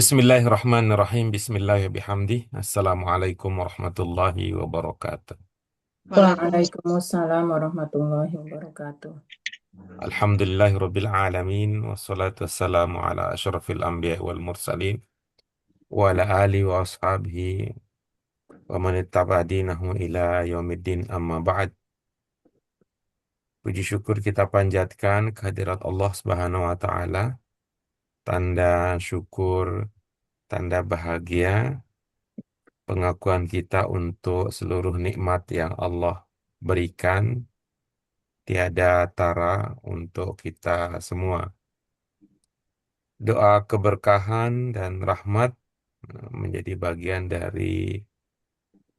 Bismillahirrahmanirrahim. Bismillahirrahmanirrahim. Assalamualaikum warahmatullahi wabarakatuh. Waalaikumsalam. Waalaikumsalam warahmatullahi wabarakatuh. Alhamdulillahirabbil alamin wassalatu wassalamu ala asyrafil anbiya wal mursalin wa ala alihi wa ashabihi wa man ittaba'a dinahu ila yaumiddin amma ba'd. Puji syukur kita panjatkan kehadirat Allah Subhanahu wa taala, tanda syukur, tanda bahagia, pengakuan kita untuk seluruh nikmat yang Allah berikan tiada tara untuk kita semua. Doa keberkahan dan rahmat menjadi bagian dari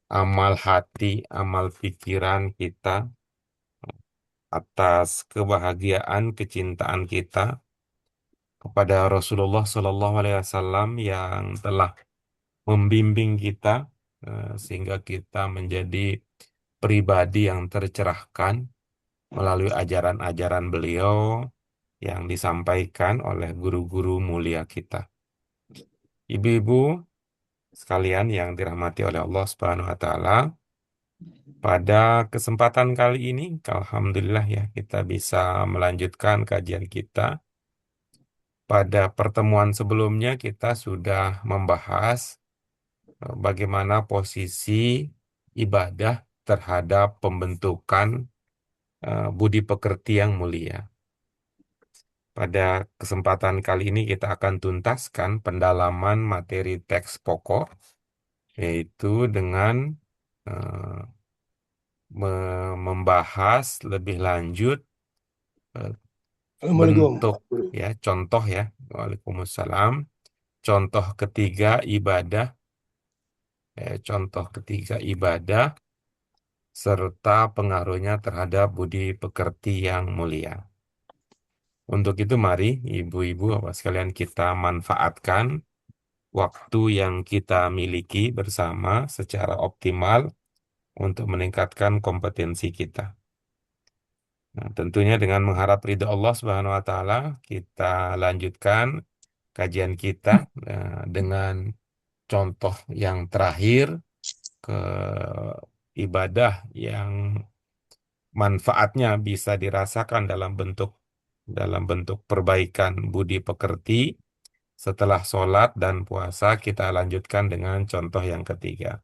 amal hati, amal pikiran kita atas kebahagiaan, kecintaan kita kepada Rasulullah Shallallahu Alaihi Wasallam yang telah membimbing kita sehingga kita menjadi pribadi yang tercerahkan melalui ajaran-ajaran beliau yang disampaikan oleh guru-guru mulia kita. Ibu-ibu sekalian yang dirahmati oleh Allah Subhanahu wa taala, pada kesempatan kali ini alhamdulillah ya kita bisa melanjutkan kajian kita. Pada pertemuan sebelumnya kita sudah membahas bagaimana posisi ibadah terhadap pembentukan budi pekerti yang mulia. Pada kesempatan kali ini kita akan tuntaskan pendalaman materi teks pokok, yaitu dengan eh, membahas lebih lanjut eh, Assalamualaikum. bentuk ya, contoh ya. Waalaikumsalam. Contoh ketiga ibadah, contoh ketiga ibadah serta pengaruhnya terhadap budi pekerti yang mulia. Untuk itu mari ibu-ibu Bapak sekalian kita manfaatkan waktu yang kita miliki bersama secara optimal untuk meningkatkan kompetensi kita. Nah, tentunya dengan mengharap ridho Allah Subhanahu wa taala, kita lanjutkan kajian kita dengan contoh yang terakhir ke ibadah yang manfaatnya bisa dirasakan dalam bentuk perbaikan budi pekerti. Setelah sholat dan puasa, kita lanjutkan dengan contoh yang ketiga.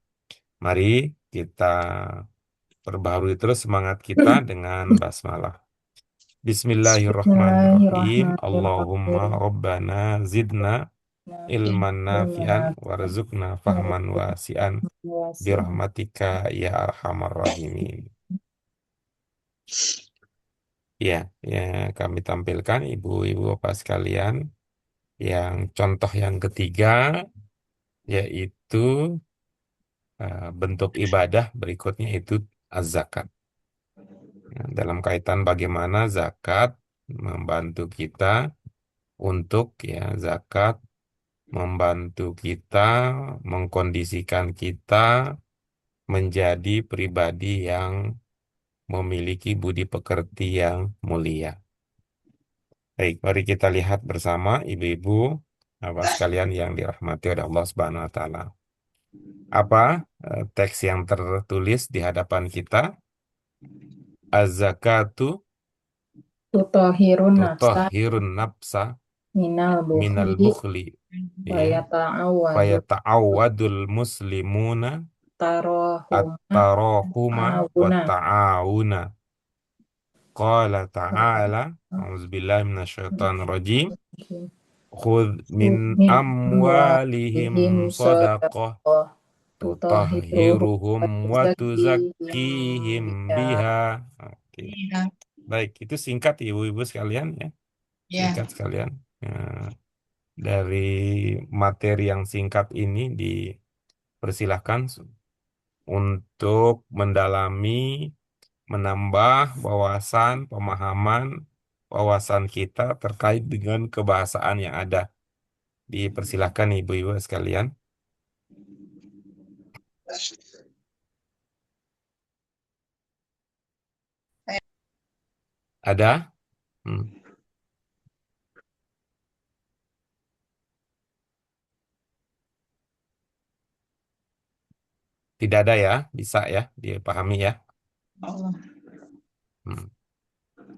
Mari kita perbaharui terus semangat kita dengan basmalah. Bismillahirrahmanirrahim. Allahumma Bismillahirrahmanirrahim. rabbana zidna ilman nafi'an Ilman warzuqna fahman wasi'an wasi'an. birahmatika ya arhamar rahimin. Ya, ya kami tampilkan ibu-ibu bapak sekalian yang contoh yang ketiga, yaitu bentuk ibadah berikutnya itu az-zakat. Nah, dalam kaitan bagaimana zakat membantu kita untuk ya zakat membantu kita mengkondisikan kita menjadi pribadi yang memiliki budi pekerti yang mulia. Baik, mari kita lihat bersama ibu-ibu Bapak sekalian yang dirahmati oleh Allah Subhanahu wa taala. Apa teks yang tertulis di hadapan kita? Az-zakatu Tutahhirun nafsa tutahhirun nafsa minal minal bukhli bukhli, wa ya, yata'awwadu fayata'awadul muslimuna tarahuma at-tarahuma wa ta'awuna. ta'awuna. Qala ta'ala, a'udzubillahi minasyaitonir rajim. Khudh min Min amwalihim amwalihim sadaqah sadaqah tutahhiruhum tutahhiruhum wa wa tuzakkihim tuzakkihim biha. biha. Oke. Baik, itu singkat ibu-ibu sekalian ya. Ya, Singkat sekalian. Dari materi yang singkat ini dipersilahkan untuk mendalami, menambah wawasan, pemahaman, wawasan kita terkait dengan kebahasaan yang ada. Dipersilahkan ibu-ibu sekalian. Ada? Hmm. Tidak ada ya, bisa ya, dipahami ya. Oh, Hmm.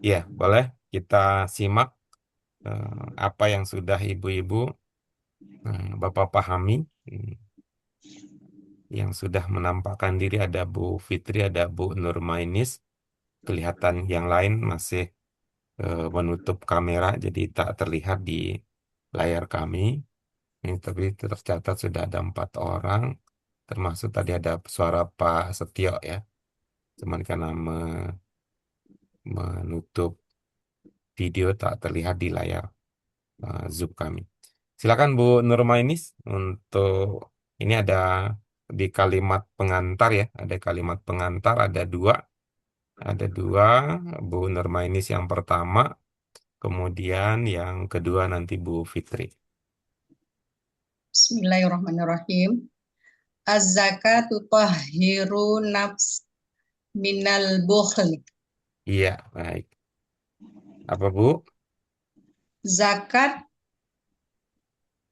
Ya, boleh kita simak apa yang sudah ibu-ibu, Bapak pahami. Hmm. Yang sudah menampakkan diri ada Bu Fitri, ada Bu Nurmainis. Kelihatan yang lain masih menutup kamera, jadi tak terlihat di layar kami. Ini tapi tercatat sudah ada 4 orang, termasuk tadi ada suara Pak Setio ya. Cuman karena menutup video tak terlihat di layar Zoom kami. Silakan Bu Nurmainis untuk ini ada di kalimat pengantar ya, ada kalimat pengantar ada dua Bu Nurmainis yang pertama, kemudian yang kedua nanti Bu Fitri. Bismillahirrahmanirrahim. Az-zakatu tahhiru nafs minal bukhli. Iya, baik. Apa Bu? Zakat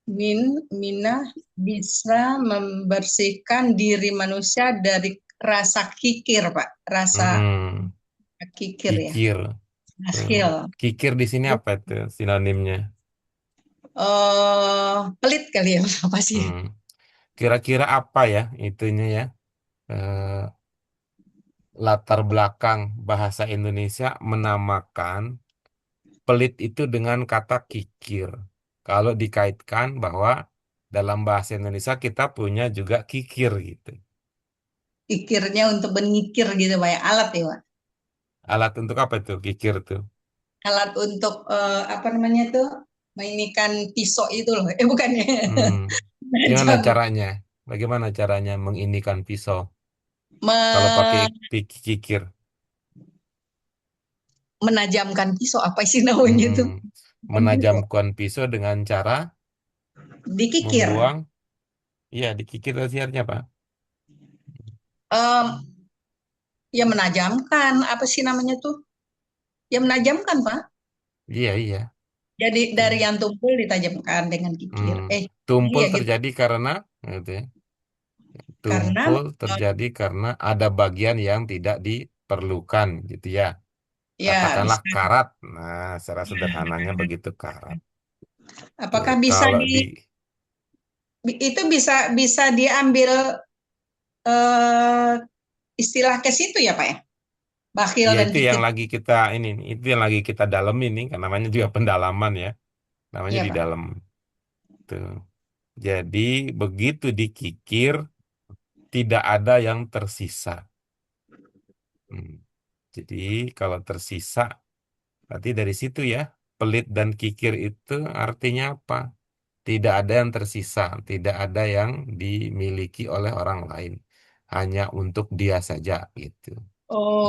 minah bisa membersihkan diri manusia dari rasa kikir, Pak. Rasa Mm-mm. kikir ya. Kikir. Eh, Akhil. Kikir di sini apa itu sinonimnya? Pelit kali ya, apa sih? Hmm. Kira-kira apa ya itunya ya? Eh, Latar belakang bahasa Indonesia menamakan pelit itu dengan kata kikir. Kalau dikaitkan bahwa dalam bahasa Indonesia kita punya juga kikir gitu. Kikirnya untuk menyikir gitu, Pak ya. Alat ya, Pak. Alat untuk apa itu kikir tuh? Alat untuk apa namanya tuh? Mainikan pisau itu loh. Bukan ya. Hmm. Gimana Menajam, caranya? Bagaimana caranya menginikan pisau kalau pakai me- kikir? menajamkan pisau apa sih namanya Mm-mm. tuh? Bukan pisau. Menajamkan pisau dengan cara Dikikir. membuang, iya dikikir tadi artinya apa? Em, ya menajamkan apa sih namanya tuh? Ya menajamkan, Pak. Iya iya. Jadi dari Tuh. yang tumpul ditajamkan dengan Hmm. kikir. Tumpul Iya gitu. terjadi karena, gitu ya. Karena Tumpul terjadi karena ada bagian yang tidak diperlukan, gitu ya. ya Katakanlah bisa. karat. Nah, secara sederhananya begitu karat. Tuh, Apakah bisa kalau di, itu bisa bisa diambil eh, istilah ke situ ya Pak ya? Bakhil ya dan itu yang kikir. lagi kita ini, itu yang lagi kita dalemin nih, kan namanya juga pendalaman ya. Namanya Iya di Pak. dalam. Tuh. Jadi begitu dikikir, tidak ada yang tersisa. Hmm. Jadi kalau tersisa, berarti dari situ ya, pelit dan kikir itu artinya apa? Tidak ada yang tersisa, tidak ada yang dimiliki oleh orang lain, hanya untuk dia saja gitu.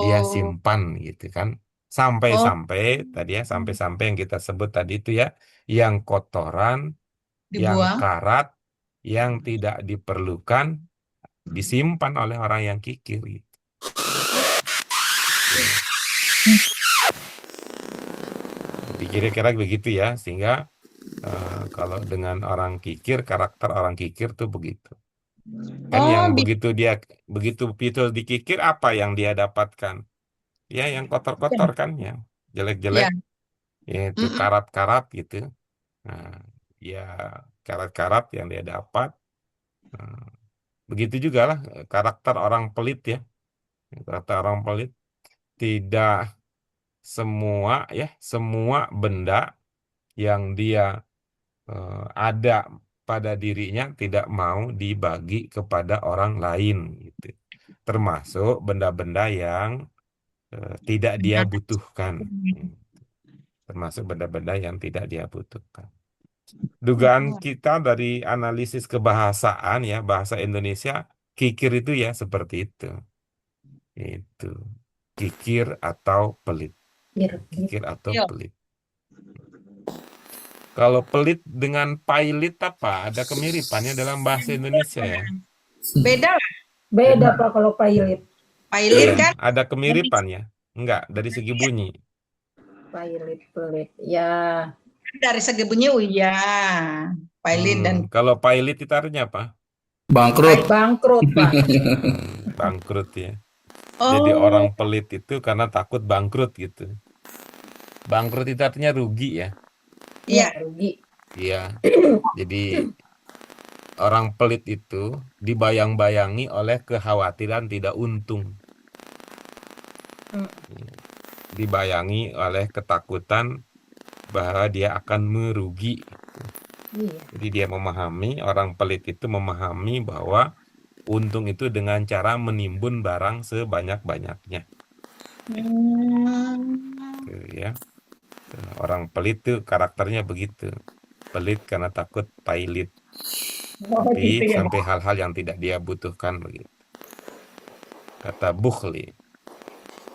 Dia Oh, simpan gitu kan. oh Sampai-sampai tadi ya, sampai-sampai yang kita sebut tadi itu ya, yang kotoran, yang dibuang. karat, yang tidak diperlukan disimpan oleh orang yang kikir gitu. Tuh. Jadi kira-kira begitu ya, sehingga kalau dengan orang kikir, karakter orang kikir tuh begitu. Kan yang Oh, begitu itu dikikir apa yang dia dapatkan? Ya yang kotor-kotor kan, yang jelek-jelek, ya. yaitu Mm-mm. karat-karat gitu. Nah, ya karat-karat yang dia dapat. Nah, begitu juga lah karakter orang pelit ya. Karakter orang pelit tidak semua ya, semua benda yang dia ada pada dirinya tidak mau dibagi kepada orang lain gitu. Termasuk benda-benda yang tidak dia butuhkan. Hmm. Termasuk benda-benda yang tidak dia butuhkan. Dugaan kita dari analisis kebahasaan ya, bahasa Indonesia, kikir itu ya seperti itu. Itu. Kikir atau pelit. Kikir atau Iya. pelit. Kalau pelit dengan pailit apa? Ada kemiripannya dalam bahasa Indonesia ya. Beda lah. Beda Pak kalau pilot. Pilot Iya, kan ada kemiripannya. Enggak, dari segi bunyi. Pilot pelit. Ya, dari segi bunyi, oh iya. Pilot dan Kalau pailit itu artinya apa? Bangkrut. Bangkrut, Pak. Bangkrut ya. Jadi Oh, orang pelit itu karena takut bangkrut gitu. Bangkrut itu artinya rugi ya. Iya, iya. rugi. Iya. Jadi orang pelit itu dibayang-bayangi oleh kekhawatiran tidak untung. Hmm, Dibayangi oleh ketakutan bahwa dia akan merugi. Iya. Jadi dia memahami, orang pelit itu memahami bahwa untung itu dengan cara menimbun barang sebanyak-banyaknya. Hmm. Tuh, ya. Orang pelit tuh karakternya begitu. Pelit karena takut pailit. Oh, gitu ya. Sampai hal-hal yang tidak dia butuhkan begitu. Kata bukhli.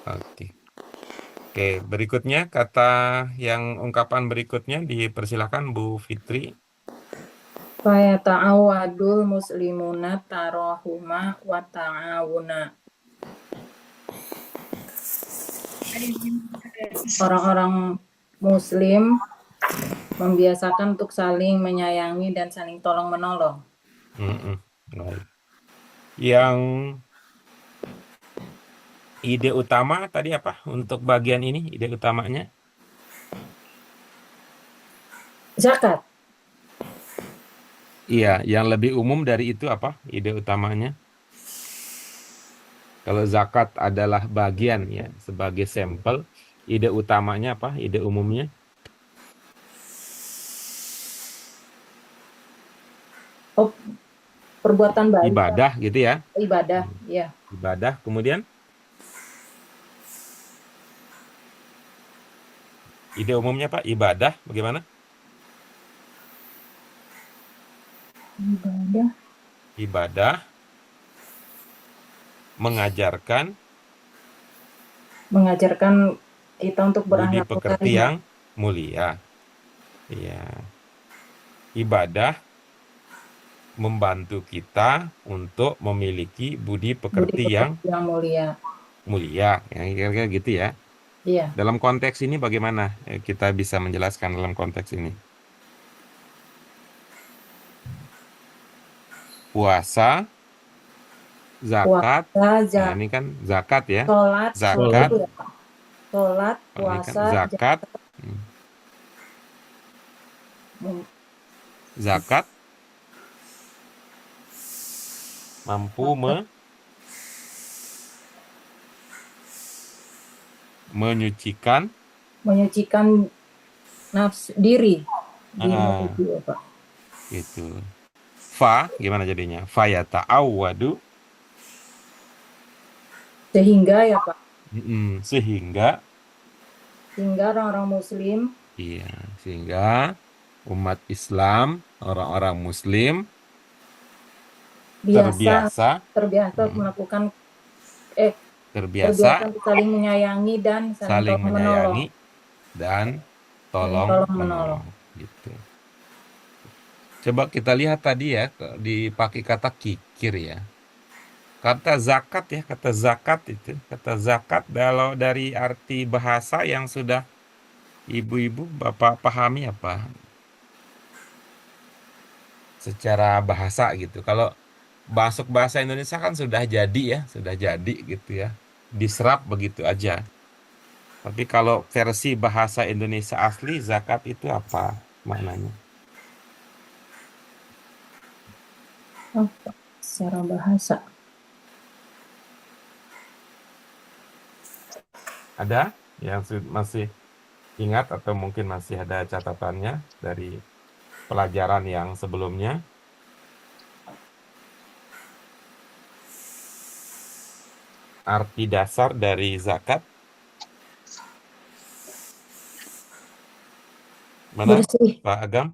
Oke. Oke, berikutnya kata yang ungkapan berikutnya dipersilakan Bu Fitri. Fayata'awadul muslimuna tarahuma wa ta'awuna. Orang-orang muslim membiasakan untuk saling menyayangi dan saling tolong-menolong. Mm-mm. Baik. Yang ide utama tadi apa untuk bagian ini? Ide utamanya? Zakat. Iya, yang lebih umum dari itu apa? Ide utamanya? Kalau zakat adalah bagian ya, sebagai sampel, ide utamanya apa? Ide umumnya? Oh, perbuatan baik. Ibadah gitu ya. Ibadah, ya. Ibadah, kemudian ide umumnya Pak, ibadah bagaimana? Ibadah. Ibadah mengajarkan Mengajarkan kita untuk budi berakhlak pekerti mulia. yang mulia. Iya. Ibadah membantu kita untuk memiliki budi pekerti yang mulia. mulia. Ya, kira-kira gitu ya. Iya. Dalam konteks ini bagaimana kita bisa menjelaskan dalam konteks ini? Puasa, zakat. Puasa, Nah, ini kan zakat ya. sholat, Zakat. itu ya, Pak. Sholat, Oh, ini kan puasa, zakat. Zakat mampu menyucikan nafsu diri di Ah. menuju ya, Pak. Gitu. Fa gimana jadinya? Fa ya ta'awwadu. Sehingga ya, Pak. Sehingga orang-orang muslim iya, sehingga umat Islam, orang-orang muslim terbiasa melakukan terbiasa saling menyayangi dan saling menyayangi dan tolong menolong gitu. Coba kita lihat tadi ya, dipakai kata kikir ya. Kata zakat ya, kata zakat kalau dari arti bahasa yang sudah ibu-ibu, bapak pahami apa? Secara bahasa gitu. Kalau masuk bahasa Indonesia kan sudah jadi gitu ya. Diserap begitu aja. Tapi kalau versi bahasa Indonesia asli, zakat itu apa maknanya? secara bahasa. Ada yang masih ingat atau mungkin masih ada catatannya dari pelajaran yang sebelumnya? Arti dasar dari zakat? Mana Bersih. Pak Agam?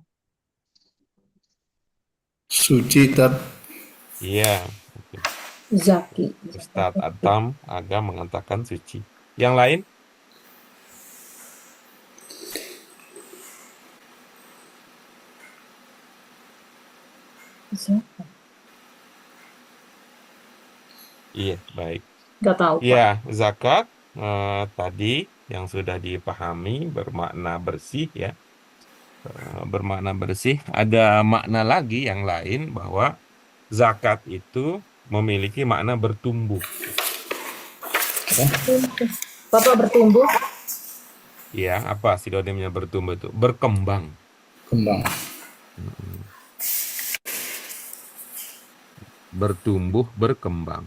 Suci, Tat. Iya. Zaki. Ustadz Agam mengatakan suci. Yang lain? Iya, baik. Gak tahu, Pak. Ya, zakat tadi yang sudah dipahami bermakna bersih ya. Bermakna bersih. Ada makna lagi yang lain bahwa zakat itu memiliki makna bertumbuh. Bapak bertumbuh. Ya, apa sinonimnya bertumbuh itu? Berkembang. Kembang. Mm-mm. Bertumbuh, berkembang.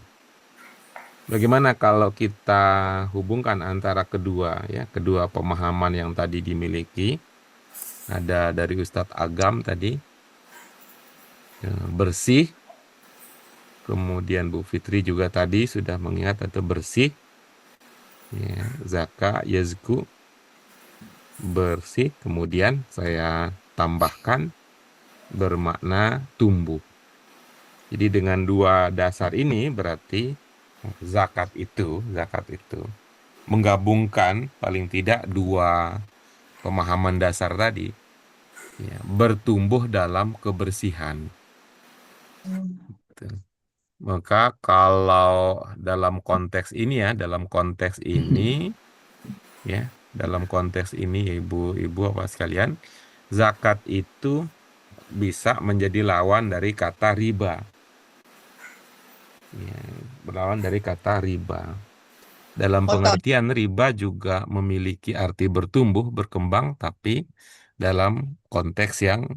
Bagaimana kalau kita hubungkan antara kedua pemahaman yang tadi dimiliki? Ada dari Ustadz Agam tadi, bersih. Kemudian Bu Fitri juga tadi sudah mengingat atau bersih. Ya, zaka, yazku, bersih. Kemudian saya tambahkan bermakna tumbuh. Jadi dengan dua dasar ini berarti zakat itu menggabungkan paling tidak dua pemahaman dasar tadi, ya, bertumbuh dalam kebersihan. Gitu. Maka kalau dalam konteks ini ya, dalam konteks ini ibu-ibu apa sekalian, zakat itu bisa menjadi lawan dari kata riba. Ya, berlawan dari kata riba. Dalam Kotor. pengertian riba juga memiliki arti bertumbuh, berkembang, tapi dalam konteks yang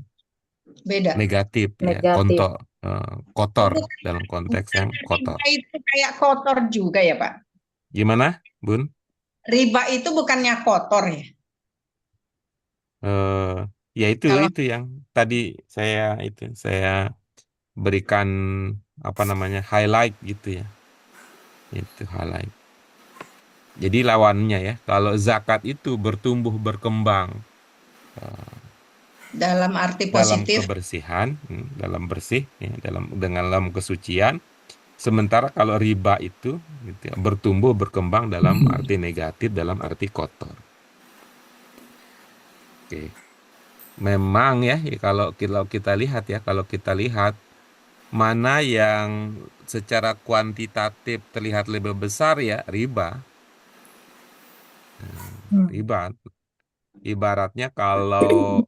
Beda. negatif, ya, Negatif. kotor, Bukan, dalam konteks bukan yang kotor. riba itu kayak kotor juga ya, Pak? Gimana, Bun? Riba itu bukannya kotor ya? Eh, Ya Kalau itu yang tadi saya berikan apa namanya highlight gitu ya, itu highlight. Jadi lawannya ya, kalau zakat itu bertumbuh berkembang eh, dalam arti dalam positif, kebersihan, dalam bersih, ya, dalam kesucian. Sementara kalau riba itu gitu ya, bertumbuh berkembang dalam arti negatif, dalam arti kotor. Oke, memang ya, kalau kita lihat mana yang secara kuantitatif terlihat lebih besar ya riba. Hmm. Riba ibaratnya kalau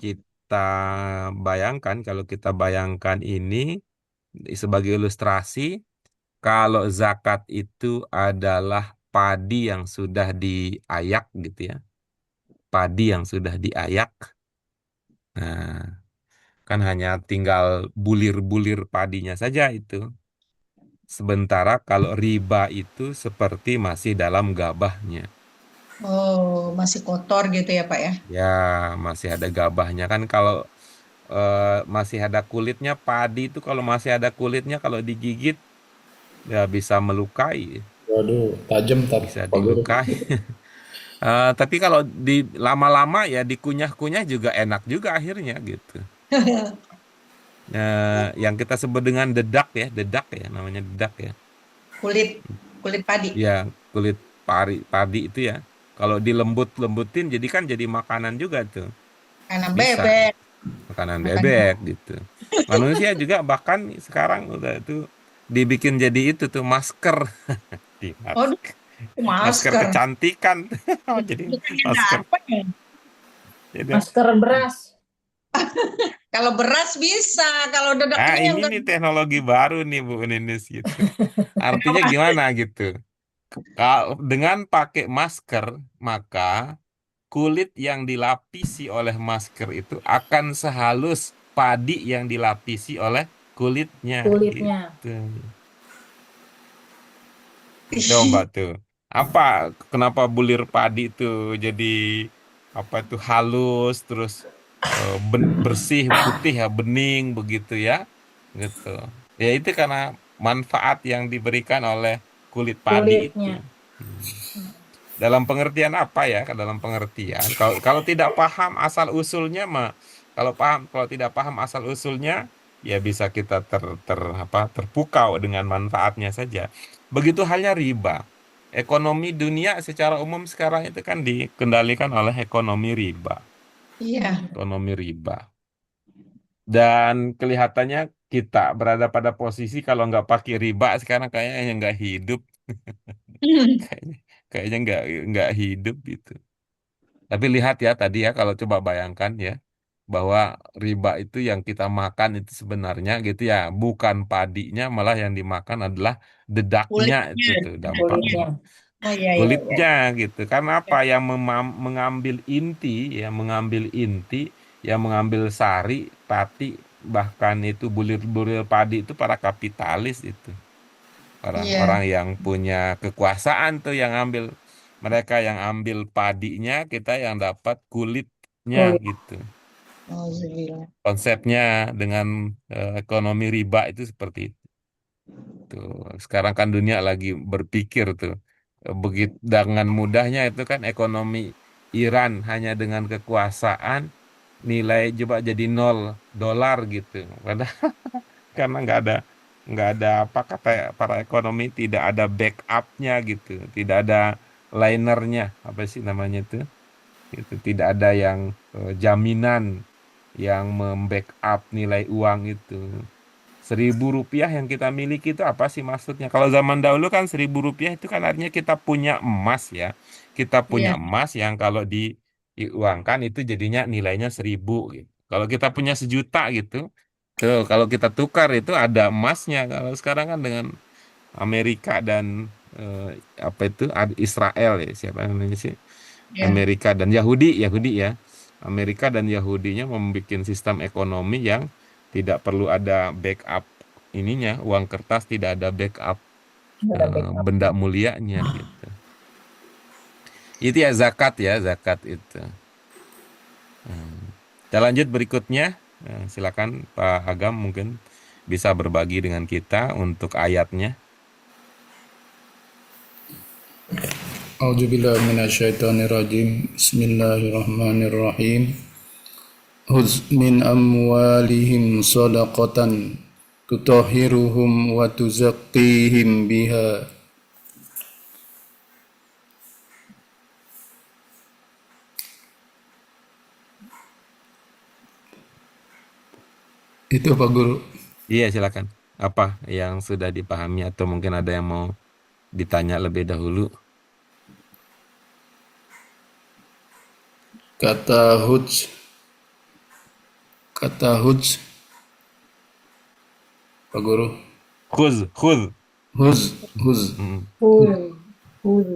kita bayangkan ini sebagai ilustrasi, kalau zakat itu adalah padi yang sudah diayak gitu ya, padi yang sudah diayak, nah kan hanya tinggal bulir-bulir padinya saja itu. Sementara kalau riba itu seperti masih dalam gabahnya. oh masih kotor gitu ya, Pak ya? Ya, masih ada gabahnya kan. Kalau masih ada kulitnya, padi itu kalau masih ada kulitnya, kalau digigit ya bisa melukai, Waduh, tajam tar bisa Pak Guru. dilukai. Tapi kalau di lama-lama ya dikunyah-kunyah juga enak juga akhirnya gitu. Yang kita sebut dengan dedak ya, namanya dedak ya. Kulit kulit padi, Ya, kulit padi itu ya. Kalau dilembut-lembutin jadi makanan juga tuh. kanan Bisa bebek, makanan makan. bebek gitu. Manusia juga bahkan sekarang udah itu dibikin jadi itu tuh masker. Di Oh, masker, masker masker. kecantikan. Oh, jadi Bukannya masker. dapat ya? Jadi, Masker beras. Kalau beras bisa, kalau ah dedeknya yang ini nih teknologi baru nih Bu Ninis gitu. Artinya kenapa? gimana gitu? Kalau dengan pakai masker, maka kulit yang dilapisi oleh masker itu akan sehalus padi yang dilapisi oleh kulitnya Kulitnya. gitu. Coba tuh. Apa kenapa bulir padi itu jadi apa itu halus terus bersih putih ya bening begitu ya gitu. Ya itu karena manfaat yang diberikan oleh kulit padi itu. Kulitnya. Hmm. Dalam pengertian apa ya? Dalam pengertian kalau kalau tidak paham asal usulnya mah kalau tidak paham asal usulnya ya bisa kita terpukau dengan manfaatnya saja. Begitu halnya riba. Ekonomi dunia secara umum sekarang itu kan dikendalikan oleh ekonomi riba. Iya. Ekonomi riba. Dan kelihatannya kita berada pada posisi kalau nggak pakai riba sekarang kayaknya nggak hidup. Kayaknya kayaknya nggak hidup gitu. Tapi lihat ya tadi ya kalau coba bayangkan ya bahwa riba itu yang kita makan itu sebenarnya gitu ya, bukan padinya, malah yang dimakan adalah dedaknya itu Kulitnya, tuh dampaknya. kulitnya. oh iya iya iya. Kulitnya gitu. Karena apa yang mengambil inti ya, mengambil inti, yang mengambil sari, pati, bahkan itu bulir-bulir padi itu para kapitalis itu. Orang-orang Iya. yang punya kekuasaan tuh yang ambil, mereka yang ambil padinya, kita yang dapat kulitnya Kulit. gitu. Oh iya. Konsepnya dengan ekonomi riba itu seperti itu. Tuh, sekarang kan dunia lagi berpikir tuh begitu dengan mudahnya itu kan ekonomi Iran hanya dengan kekuasaan nilai coba jadi $0 gitu. Padahal karena nggak ada apa kata para ekonomi tidak ada backupnya gitu, tidak ada linernya apa sih namanya itu tidak ada yang jaminan yang membackup nilai uang itu. $1.000 yang kita miliki itu apa sih maksudnya? Kalau zaman dahulu kan $1.000 itu kan artinya kita punya emas ya. Kita punya Iya. emas yang kalau diuangkan itu jadinya nilainya 1.000 gitu. Kalau kita punya 1 juta gitu, tuh kalau kita tukar itu ada emasnya. Kalau sekarang kan dengan Amerika dan eh, apa itu Israel ya siapa namanya sih? Iya. Amerika dan Yahudi, Yahudi ya. Amerika dan Yahudinya membuat sistem ekonomi yang tidak perlu ada backup ininya, uang kertas tidak ada backup Nggak ada backup. benda mulianya gitu. Itu ya zakat itu. Kita lanjut berikutnya. Silakan Pak Agam mungkin bisa berbagi dengan kita untuk ayatnya. A'udzubillahi minasyaitonirrajim. Bismillahirrahmanirrahim. Huz min amwalihim sadaqatan tutahhiruhum wa tuzakkihim biha. Itu Pak Guru. Iya, silakan. Apa yang sudah dipahami atau mungkin ada yang mau ditanya lebih dahulu? Kata Huz, kata Huz, Pak Guru. Khuz, khuz. Huz, Huz. Mm. Hul. Hul.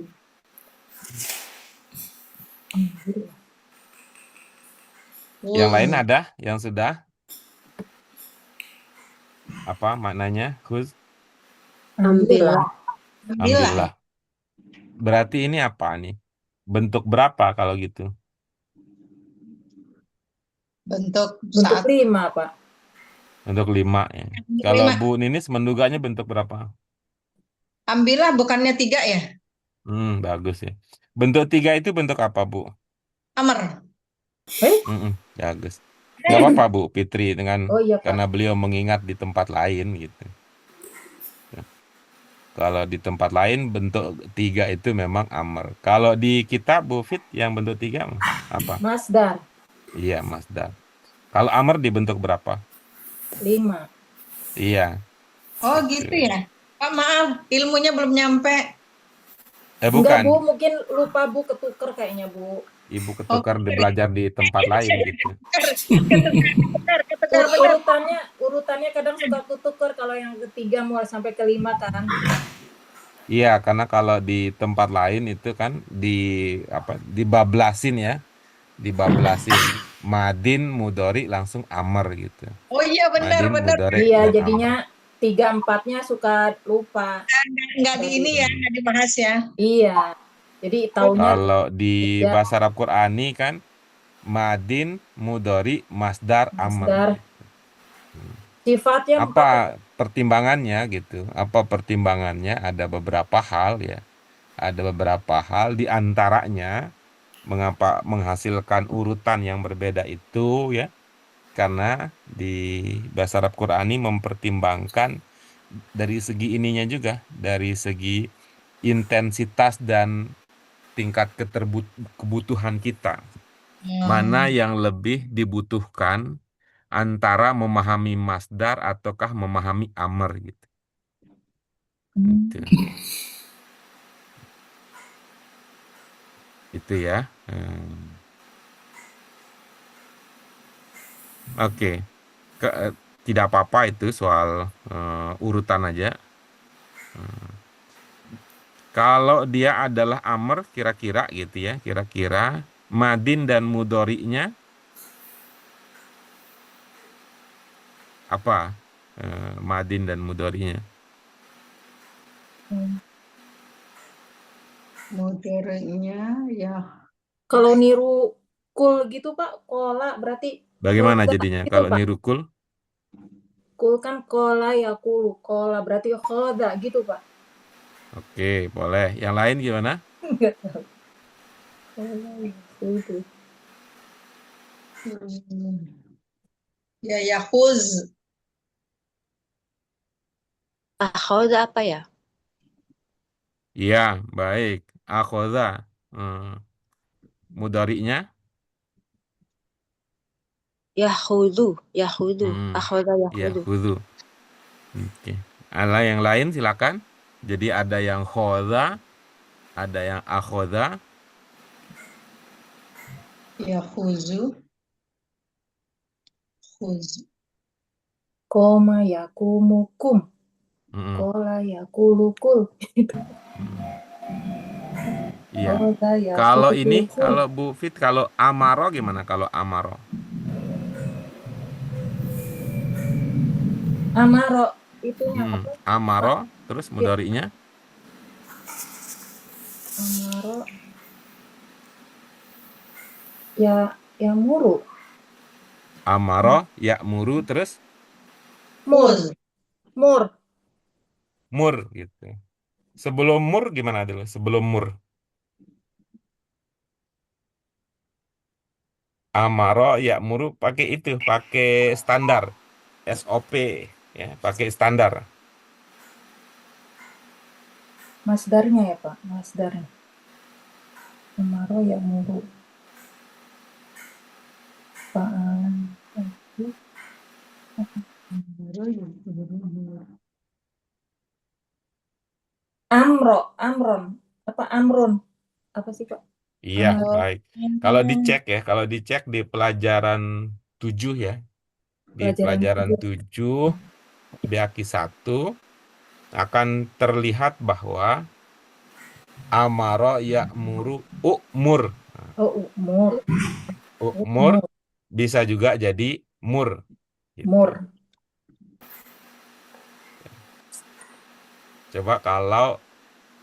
Yang lain Hmm. ada yang sudah apa maknanya khuz? Ambillah. Ambillah. Ambillah. Berarti ini apa nih? Bentuk berapa kalau gitu? Bentuk Bentuk saat 5, Pak. Bentuk 5 ya. Kalau lima. Bu Ninis menduganya bentuk berapa? Ambillah bukannya 3 ya? Bagus ya. Bentuk 3 itu bentuk apa, Bu? Amr. Bagus. Nggak apa-apa, Bu Fitri, Oh iya, Pak. karena beliau mengingat di tempat lain gitu. Kalau di tempat lain bentuk 3 itu memang amr. Kalau di kitab Bu Fit yang bentuk 3 apa? Masdar. Iya, Masdar. Kalau amr dibentuk berapa? 5. Iya. Oh Oke. gitu ya. Pak maaf, ilmunya belum nyampe. Enggak, Bukan. Bu. Mungkin lupa, Bu. Ketuker kayaknya, Bu. Ibu Oh, ketukar belajar di tempat lain gitu. ketukar benar. Urutannya kadang suka ketuker kalau yang ketiga mulai sampai ke-5 kan. Iya, karena kalau di tempat lain itu kan dibablasin ya, dibablasin madin mudori langsung amr gitu. Oh iya benar Madin benar. mudore Iya, dan jadinya amr. 3-4-nya suka lupa. Nggak di ini ya, nggak dibahas ya. Iya. Jadi taunya Kalau di 3 bahasa Arab Qurani kan madin mudori masdar amr. Masdar. Sifatnya 4. Apa pertimbangannya gitu? Apa pertimbangannya? Ada beberapa hal ya. Ada beberapa hal di antaranya mengapa menghasilkan urutan yang berbeda itu ya. Karena di bahasa Arab Qurani mempertimbangkan dari segi ininya juga, dari segi intensitas dan tingkat kebutuhan kita. Mana yang lebih dibutuhkan antara memahami masdar ataukah memahami amr gitu. Gitu. Itu ya. Oke. Tidak apa-apa itu soal urutan aja. Kalau dia adalah amr, kira-kira gitu ya, kira-kira madin dan mudori'nya apa? Madin dan mudori'nya. Mudorenya ya Kalau niru kul gitu Pak, kola berarti Bagaimana khoda jadinya gitu kalau Pak. nirukul? Kul kan kola ya kulu, kola berarti khoda gitu Pak. Oke, boleh. Yang lain gimana? Enggak tahu. Kola ya kulu. hmm, ya yahuz. Akhoda apa ya? Iya, baik. Akhoda. Mudori'nya? Yahudu, Yahudu. Hmm, Akhoda ya, Yahudu. hudu. Oke. Ala yang lain silakan. Jadi ada yang khoda, ada yang akhoda. Yahuzu. Khuz. Koma ya kumukum, Mm-mm. kola ya kulukul. Mm. Iya. Khoda ya Kalau ini, kulukul. kalau Bu Fit, kalau amaro gimana? Kalau amaro? Amaro itunya Mm-mm. apa? Amaro, Pak, terus ya, mudori'nya? amaro ya muru, Amaro, ya'muru, terus mur, Khuz. mur. mur gitu. Sebelum mur gimana dulu? Sebelum mur. Amaro, ya'muru pakai itu, pakai standar. SOP ya, pakai standar. Masdarnya ya Pak, masdarnya. Amaro ya muru. Fa'alan. Amro, amron, apa amrun? Apa sih Pak? Iya, Amro. baik. Kalau dicek ya, kalau dicek di pelajaran 7 ya, di Pelajaran pelajaran 7. 7 BAKI 1 akan terlihat bahwa amaro ya'muru u'mur. Oh, umur, U'mur umur, bisa juga jadi mur gitu. mur. Coba kalau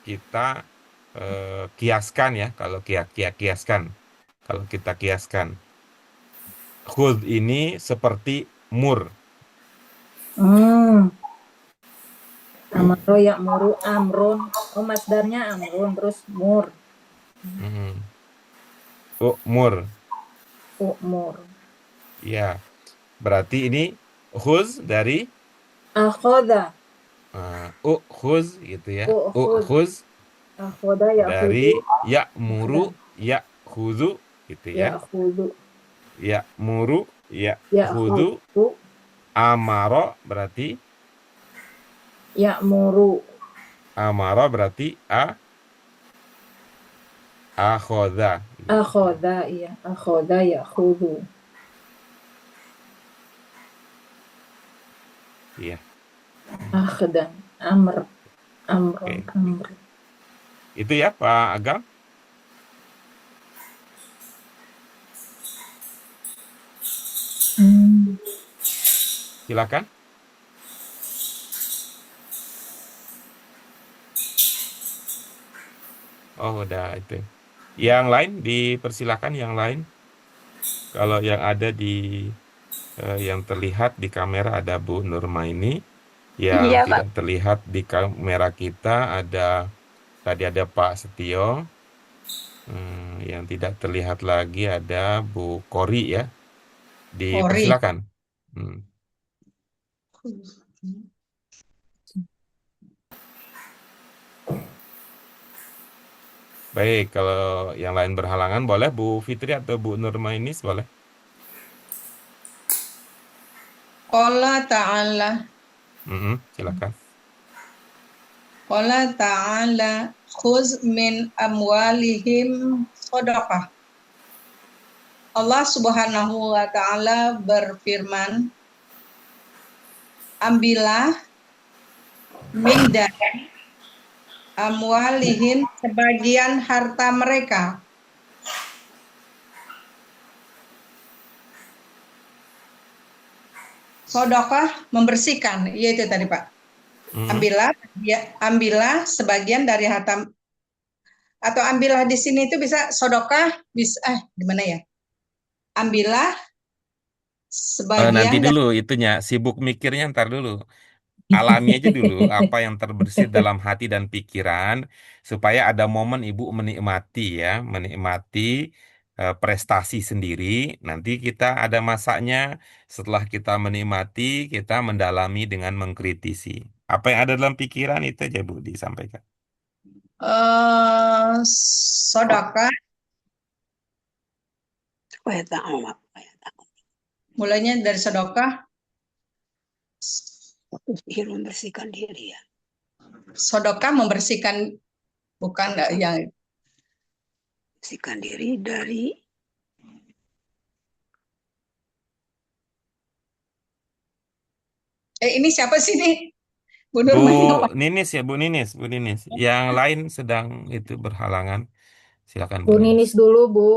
kita kiaskan ya, kalau kiaskan. Kalau kita kiaskan, khud ini seperti mur. Amaro ya muru amrun. Oh, masdarnya amrun terus mur. Hmm. Mur. Umur. Ya, berarti ini khuz dari Akhoda. khuz gitu ya. Ukhud. Khuz Akhoda ya dari khudu. ya'muru ya'khudhu gitu ya. Ya khudu. Ya'muru Ya ya'khudhu. khudu. Amaro berarti Ya muru. akhoda gitu. Akhoda, iya. Akhoda ya khudu. Iya. Akhdan. Amr. Amrun. Oke. Amr. Itu ya Pak Agam. Silakan. Oh, udah itu. Yang lain dipersilakan yang lain. Kalau yang ada yang terlihat di kamera ada Bu Nurmaini, yang Iya, Pak. tidak terlihat di kamera kita tadi ada Pak Setio, yang tidak terlihat lagi ada Bu Kori ya. Kori. Dipersilakan. Hmm. Baik, kalau yang lain berhalangan boleh Bu Fitri atau Bu Nurmainis boleh. Qala ta'ala. Silakan. Qala ta'ala. Khuz min amwalihim sadaqah. Allah Subhanahu wa taala berfirman, ambillah min dari amwalihim sebagian harta mereka. Sodokah membersihkan, yaitu tadi Pak. Hmm. Ambillah sebagian dari harta, atau ambillah di sini itu bisa sodokah, bisa gimana ya? Ambillah Nanti sebagian dulu itunya, sibuk mikirnya ntar dulu. Alami aja dulu apa yang terbersit dalam hati dan pikiran, supaya ada momen ibu menikmati ya, menikmati prestasi sendiri. Nanti kita ada masanya, setelah kita menikmati, kita mendalami dengan mengkritisi. Apa yang ada dalam pikiran itu aja Bu disampaikan. sodokah, Supaya tahu, supaya tahu. mulainya dari sodokah. Ingin membersihkan diri ya. Sodokah membersihkan, bukan yang Bersihkan diri dari ini siapa sih nih? Bu Bu Nurmaya apa? Ninis ya, Bu Ninis. Yang lain sedang itu berhalangan. Silakan Bu Bu Ninis. Ninis dulu, Bu.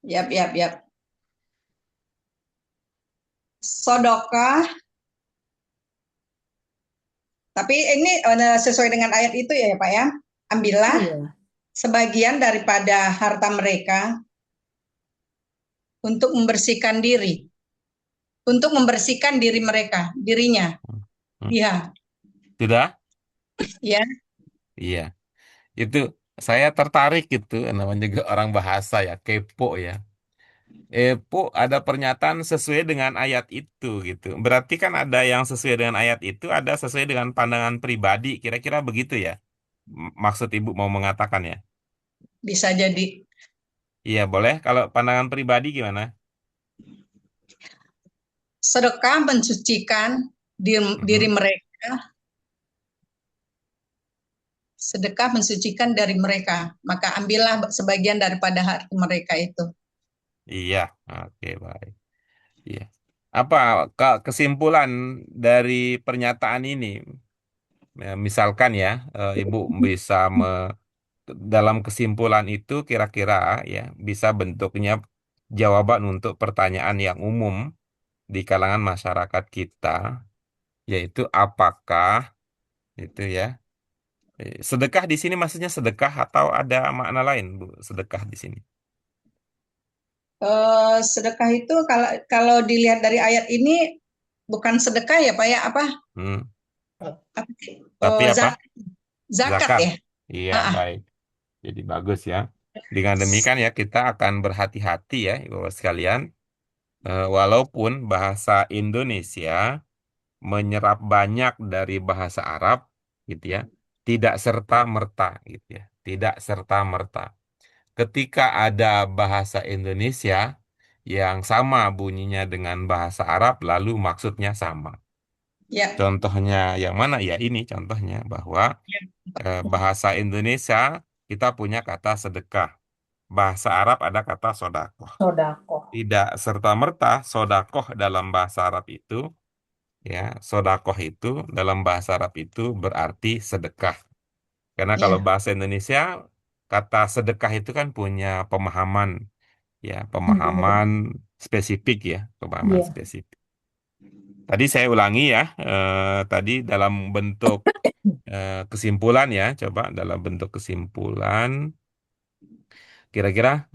Yap. Sodokah, tapi ini sesuai dengan ayat itu ya Pak ya. Ambillah Iya. sebagian daripada harta mereka untuk membersihkan diri. Untuk membersihkan diri mereka, dirinya. Hmm. Iya, Sudah? ya. Iya. Itu saya tertarik gitu, namanya juga orang bahasa ya, kepo ya. Epo ada pernyataan sesuai dengan ayat itu gitu. Berarti kan ada yang sesuai dengan ayat itu, ada sesuai dengan pandangan pribadi. Kira-kira begitu ya? Maksud Ibu mau mengatakan ya? Bisa jadi. Iya, boleh. Kalau pandangan pribadi gimana? Sedekah mensucikan diri Mhm. mereka. Sedekah mensucikan dari mereka. Maka ambillah sebagian daripada harta mereka itu. Iya, oke baik. Iya. Apa kesimpulan dari pernyataan ini? Misalkan ya, Ibu bisa dalam kesimpulan itu kira-kira ya bisa bentuknya jawaban untuk pertanyaan yang umum di kalangan masyarakat kita, yaitu apakah itu ya sedekah di sini maksudnya sedekah atau ada makna lain Bu sedekah di sini? Sedekah itu kalau dilihat dari ayat ini bukan sedekah ya Pak ya, apa? Hmm. Apa sih? Tapi apa? Zakat Zakat. ya. Iya, Ah, ah. baik. Jadi bagus ya. Dengan demikian ya kita akan berhati-hati ya, Ibu sekalian. Walaupun bahasa Indonesia menyerap banyak dari bahasa Arab, gitu ya, tidak serta merta, gitu ya, tidak serta merta. Ketika ada bahasa Indonesia yang sama bunyinya dengan bahasa Arab, lalu maksudnya sama. Ya. Contohnya yang mana ya? Ini contohnya bahwa bahasa Indonesia kita punya kata sedekah. Bahasa Arab ada kata sodakoh. Sodako. Tidak serta-merta sodakoh dalam bahasa Arab itu, ya, sodakoh itu dalam bahasa Arab itu berarti sedekah. Karena kalau Ya. bahasa Indonesia, kata sedekah itu kan punya pemahaman, ya, Hmm. pemahaman spesifik ya, pemahaman Iya. spesifik. Tadi saya ulangi ya, tadi dalam bentuk kesimpulan ya, coba dalam bentuk kesimpulan. Kira-kira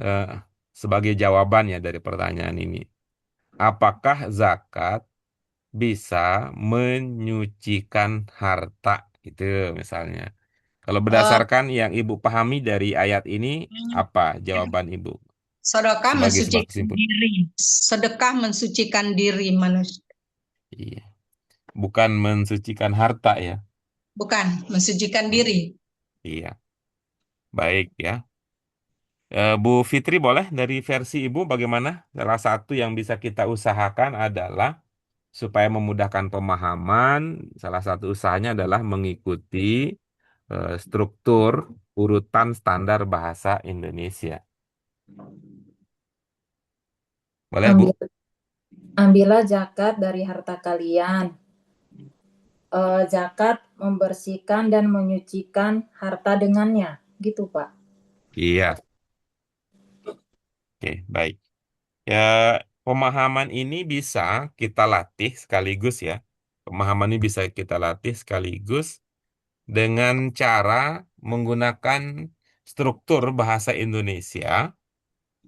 sebagai jawabannya dari pertanyaan ini, apakah zakat bisa menyucikan harta? Itu misalnya. Kalau Eh, berdasarkan yang Ibu pahami dari ayat ini, apa jawaban Ibu Sedekah sebagai sebuah mensucikan kesimpulan? diri. Sedekah mensucikan diri manusia. Iya. Bukan mensucikan harta ya. Bukan, mensucikan Hmm, diri. iya, baik ya. Bu Fitri boleh dari versi Ibu bagaimana? Salah satu yang bisa kita usahakan adalah supaya memudahkan pemahaman, salah satu usahanya adalah mengikuti struktur urutan standar bahasa Indonesia. Boleh, Bu? Ambillah zakat dari harta kalian. Zakat membersihkan dan menyucikan harta dengannya, gitu Pak. Iya. Oke, baik. Ya, pemahaman ini bisa kita latih sekaligus ya. Pemahaman ini bisa kita latih sekaligus dengan cara menggunakan struktur bahasa Indonesia,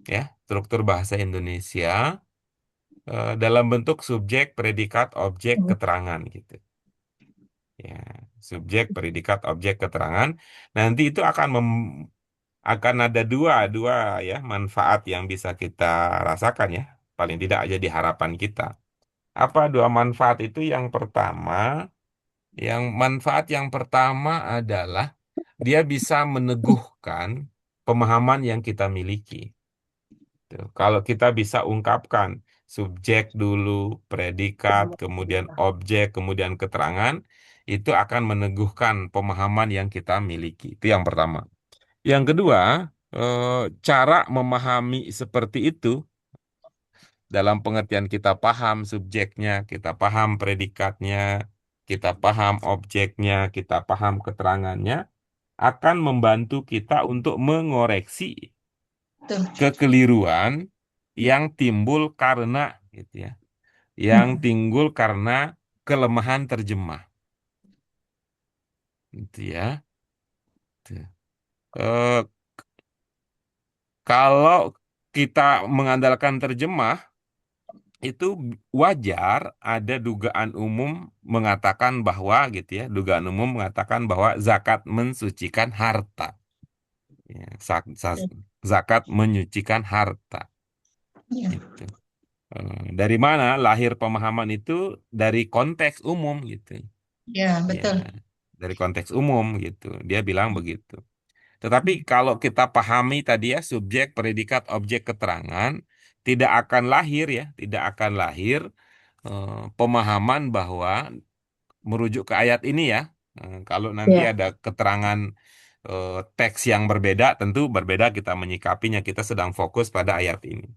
ya, struktur bahasa Indonesia dalam bentuk subjek, predikat, objek, keterangan gitu. Ya, subjek, predikat, objek, keterangan. Nanti itu akan ada dua ya manfaat yang bisa kita rasakan ya. Paling tidak aja di harapan kita. Apa dua manfaat itu? Manfaat yang pertama adalah dia bisa meneguhkan pemahaman yang kita miliki. Tuh, kalau kita bisa ungkapkan subjek dulu, predikat, kemudian objek, kemudian keterangan, itu akan meneguhkan pemahaman yang kita miliki. Itu yang pertama. Yang kedua, eh, cara memahami seperti itu dalam pengertian kita paham subjeknya, kita paham predikatnya, kita paham objeknya, kita paham keterangannya, akan membantu kita untuk mengoreksi Tuh. kekeliruan yang timbul karena gitu ya, yang timbul karena kelemahan terjemah, gitu ya. Tuh. Eh, Kalau kita mengandalkan terjemah, itu wajar ada dugaan umum mengatakan bahwa gitu ya, dugaan umum mengatakan bahwa zakat mensucikan harta. Ya, zakat menyucikan harta. Ya, Gitu. Dari mana lahir pemahaman itu? Dari konteks umum gitu. ya, Ya, betul. dari konteks umum gitu. Dia bilang begitu. Tetapi kalau kita pahami tadi ya subjek, predikat, objek, keterangan, tidak akan lahir pemahaman bahwa merujuk ke ayat ini ya. Kalau nanti Ya. ada keterangan teks yang berbeda, tentu berbeda kita menyikapinya. Kita sedang fokus pada ayat ini.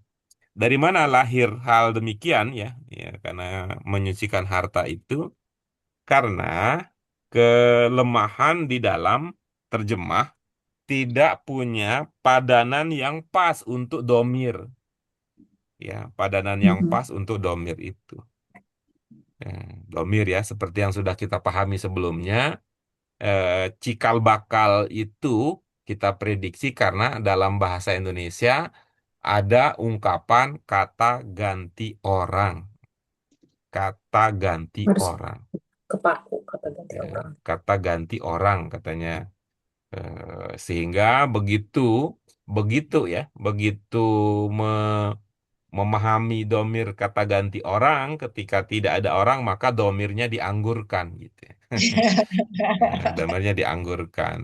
Dari mana lahir hal demikian ya? Ya, karena menyucikan harta itu karena kelemahan di dalam terjemah tidak punya padanan yang pas untuk domir. Ya, padanan yang pas untuk domir itu. Domir ya, seperti yang sudah kita pahami sebelumnya, cikal bakal itu kita prediksi karena dalam bahasa Indonesia ada ungkapan kata ganti orang. Kata ganti Harus orang. kepaku kata ganti Ya, orang. kata ganti orang katanya. Sehingga begitu, begitu ya, begitu memahami domir kata ganti orang, ketika tidak ada orang maka domirnya dianggurkan gitu ya. Domirnya dianggurkan.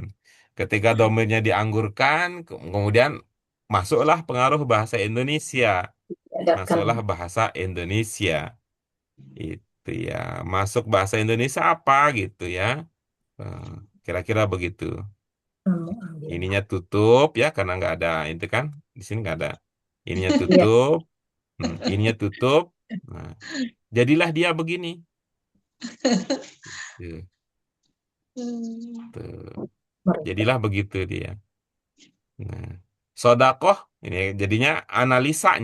Ketika domirnya dianggurkan, kemudian masuklah pengaruh bahasa Indonesia. Diadatkan. Masuklah bahasa Indonesia. Itu ya. Masuk bahasa Indonesia apa gitu ya. Eh, Kira-kira begitu. Kamu ambil. Ininya tutup ya karena nggak ada itu kan. Di sini nggak ada. Ininya Iya. tutup. Ininya tutup. Nah, jadilah dia begini. Tuh, tuh. Mereka. Jadilah begitu dia. Nah, sodakoh ini jadinya analisa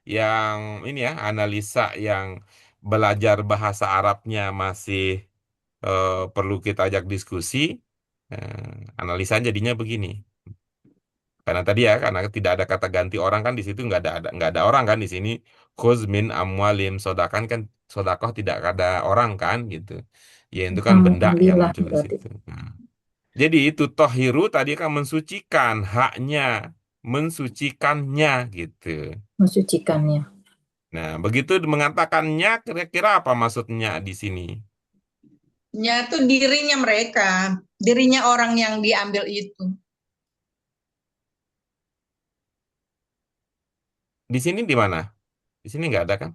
yang ini ya, analisa yang belajar bahasa Arabnya masih perlu kita ajak diskusi. Analisa jadinya begini. Karena tadi ya, karena tidak ada kata ganti orang kan di situ nggak ada orang kan di sini. Khuz min amwalim sodakan kan sodakoh tidak ada orang kan gitu. Ya itu kan Kamu benda yang ambillah muncul di berarti. situ. Nah, jadi itu tohiru tadi kan mensucikan haknya, mensucikannya gitu. Mensucikannya. Nah, begitu mengatakannya kira-kira apa maksudnya di sini? Ya, itu dirinya mereka, dirinya orang yang diambil itu. Di sini di mana? Di sini nggak ada kan?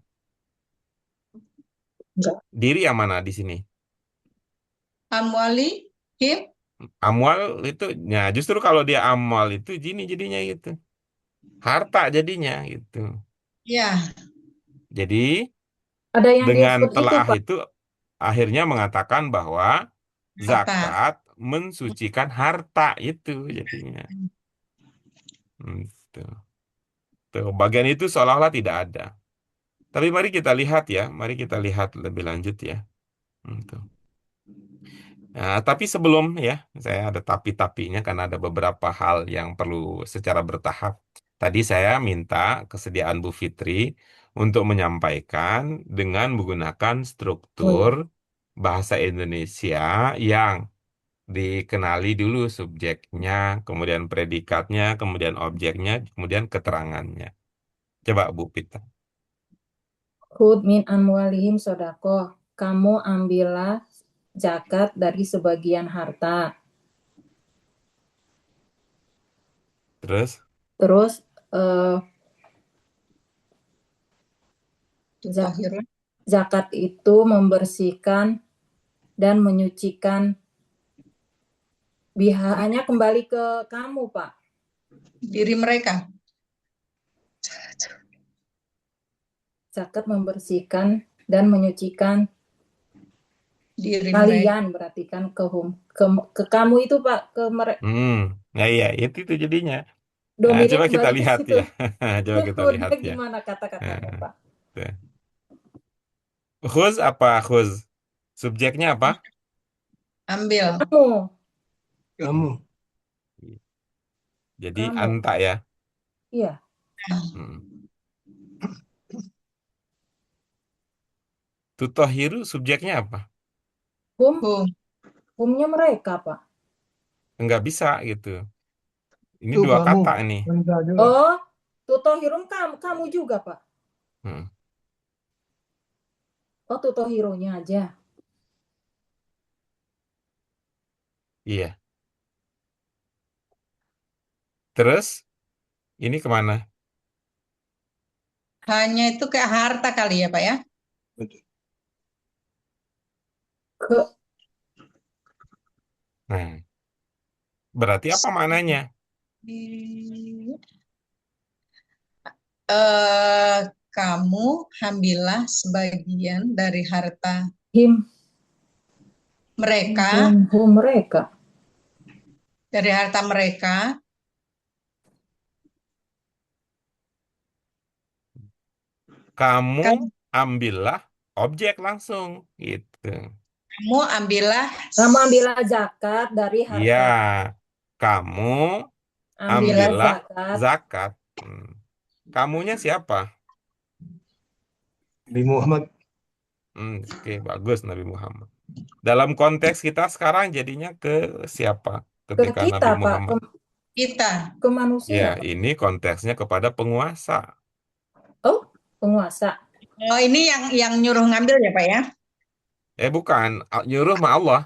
Enggak. Diri yang mana di sini? Amwali, him, Amwal itu, ya justru kalau dia amwal itu gini jadinya gitu. Harta jadinya gitu. Ya, Jadi Ada yang dengan disebut itu, telaah Pak. itu akhirnya mengatakan bahwa harta. zakat mensucikan harta itu jadinya. Tuh. Tuh, bagian itu seolah-olah tidak ada. Tapi mari kita lihat ya, mari kita lihat lebih lanjut ya. Tuh. Nah, tapi sebelum ya, saya ada tapi-tapinya karena ada beberapa hal yang perlu secara bertahap. Tadi saya minta kesediaan Bu Fitri untuk menyampaikan dengan menggunakan Oh struktur ya. bahasa Indonesia yang dikenali dulu subjeknya, kemudian predikatnya, kemudian objeknya, kemudian keterangannya. Coba Bu Pita. Khud min amwalihim sodakoh. Kamu ambillah zakat dari sebagian harta. Terus, Terus eh, zak- Tutahhirun zakat itu membersihkan dan menyucikan, bihaanya kembali ke kamu, Pak. diri mereka. Zakat membersihkan dan menyucikan Diri mereka. kalian, berarti kan ke kamu itu, Pak, ke mereka. nah iya, itu jadinya. Nah, Domirnya coba kita kembali ke lihat situ. ya. Coba kita lihat Khudnya ya. gimana kata-katanya, Nah, Pak? tuh. Khuz apa khuz? Subjeknya apa? Ambil. Kamu, Kamu. Jadi kamu. anta ya. Iya. Hmm. Tutohiru subjeknya apa? Hum, Hum. humnya mereka, Pak. Enggak bisa gitu. Ini Itu dua kamu. kata nih. Anda juga. Oh, tutohirum kamu juga, Pak. Hmm. Oh, tutohironya aja. Iya. Terus ini kemana? Hanya itu kayak harta kali ya, Pak ya? Betul. Ke Nah, berarti apa maknanya? Eh, kamu ambillah sebagian dari harta him, mereka, hum mereka. dari harta mereka, Kamu kamu ambillah objek langsung gitu. ambillah Kamu ambillah zakat dari Iya, harta. kamu Ambillah ambillah zakat. zakat. Kamunya siapa? Nabi Muhammad. Oke, bagus Nabi Muhammad. Dalam konteks kita sekarang jadinya ke siapa Ke ketika kita, Nabi Pak. Muhammad? kita. Ke Ya, manusia, Pak. ini konteksnya kepada penguasa. Oh, penguasa. Oh, ini yang nyuruh ngambil ya, Pak ya? Bukan, nyuruh sama Allah.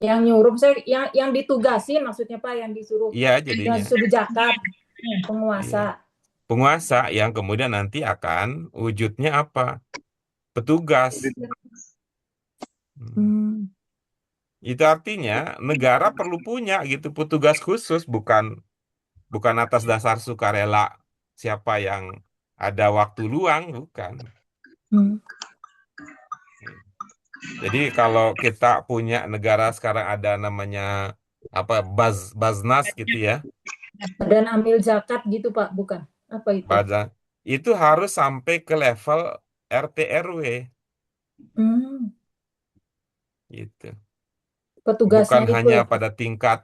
Yang nyuruh saya, yang ditugasin maksudnya, Pak, yang disuruh, Iya, yang jadinya. disuruh zakat, Iya. penguasa. Penguasa yang kemudian nanti akan wujudnya apa? Petugas. Hmm. Hmm. Itu artinya negara perlu punya gitu petugas khusus, bukan bukan atas dasar sukarela siapa yang ada waktu luang, bukan. Hmm. Jadi kalau kita punya negara sekarang ada namanya apa Baznas gitu ya. Dan ambil zakat gitu, Pak, bukan? Apa itu? Baznas itu harus sampai ke level RT RW Hmm. gitu. Bukan Petugasnya itu hanya ya, Pak. pada tingkat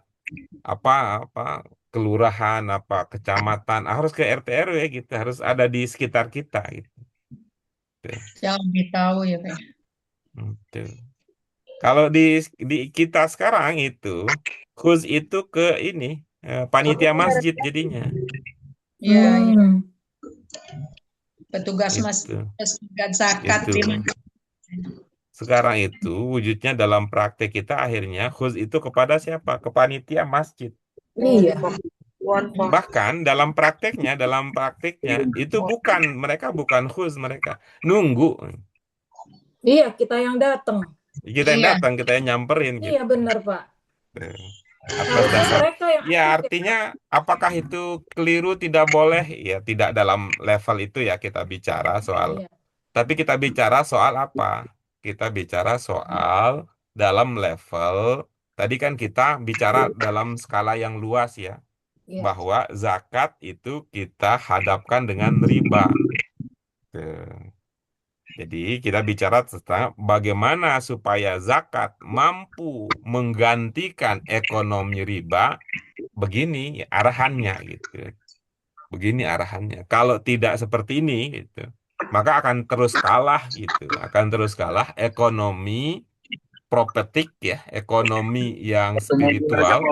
apa apa kelurahan apa kecamatan, harus ke RT RW gitu, harus ada di sekitar kita gitu. Yang lebih tahu ya, Pak ya? Gitu. Kalau di kita sekarang itu khusus itu ke ini panitia masjid jadinya. Iya, iya. Hmm. Petugas Itu petugas zakat itu di sekarang itu wujudnya dalam praktek kita akhirnya khusus itu kepada siapa? Ke panitia masjid. Iya. Bahkan dalam prakteknya itu bukan mereka bukan khusus, mereka nunggu Iya, kita yang datang. kita yang Iya, datang, kita yang nyamperin Iya, gitu. benar, Pak. Atas Harusnya dasar, mereka yang ya aktif ya. artinya apakah itu keliru tidak boleh? Ya tidak dalam level itu ya kita bicara soal. Iya. Tapi kita bicara soal apa? Kita bicara soal dalam level. Tadi kan kita bicara dalam skala yang luas ya, Iya. bahwa zakat itu kita hadapkan dengan riba. Tuh. Jadi kita bicara tentang bagaimana supaya zakat mampu menggantikan ekonomi riba. Begini arahannya gitu. Begini arahannya. Kalau tidak seperti ini gitu, maka akan terus kalah gitu. Akan terus kalah ekonomi propetik ya, ekonomi yang spiritual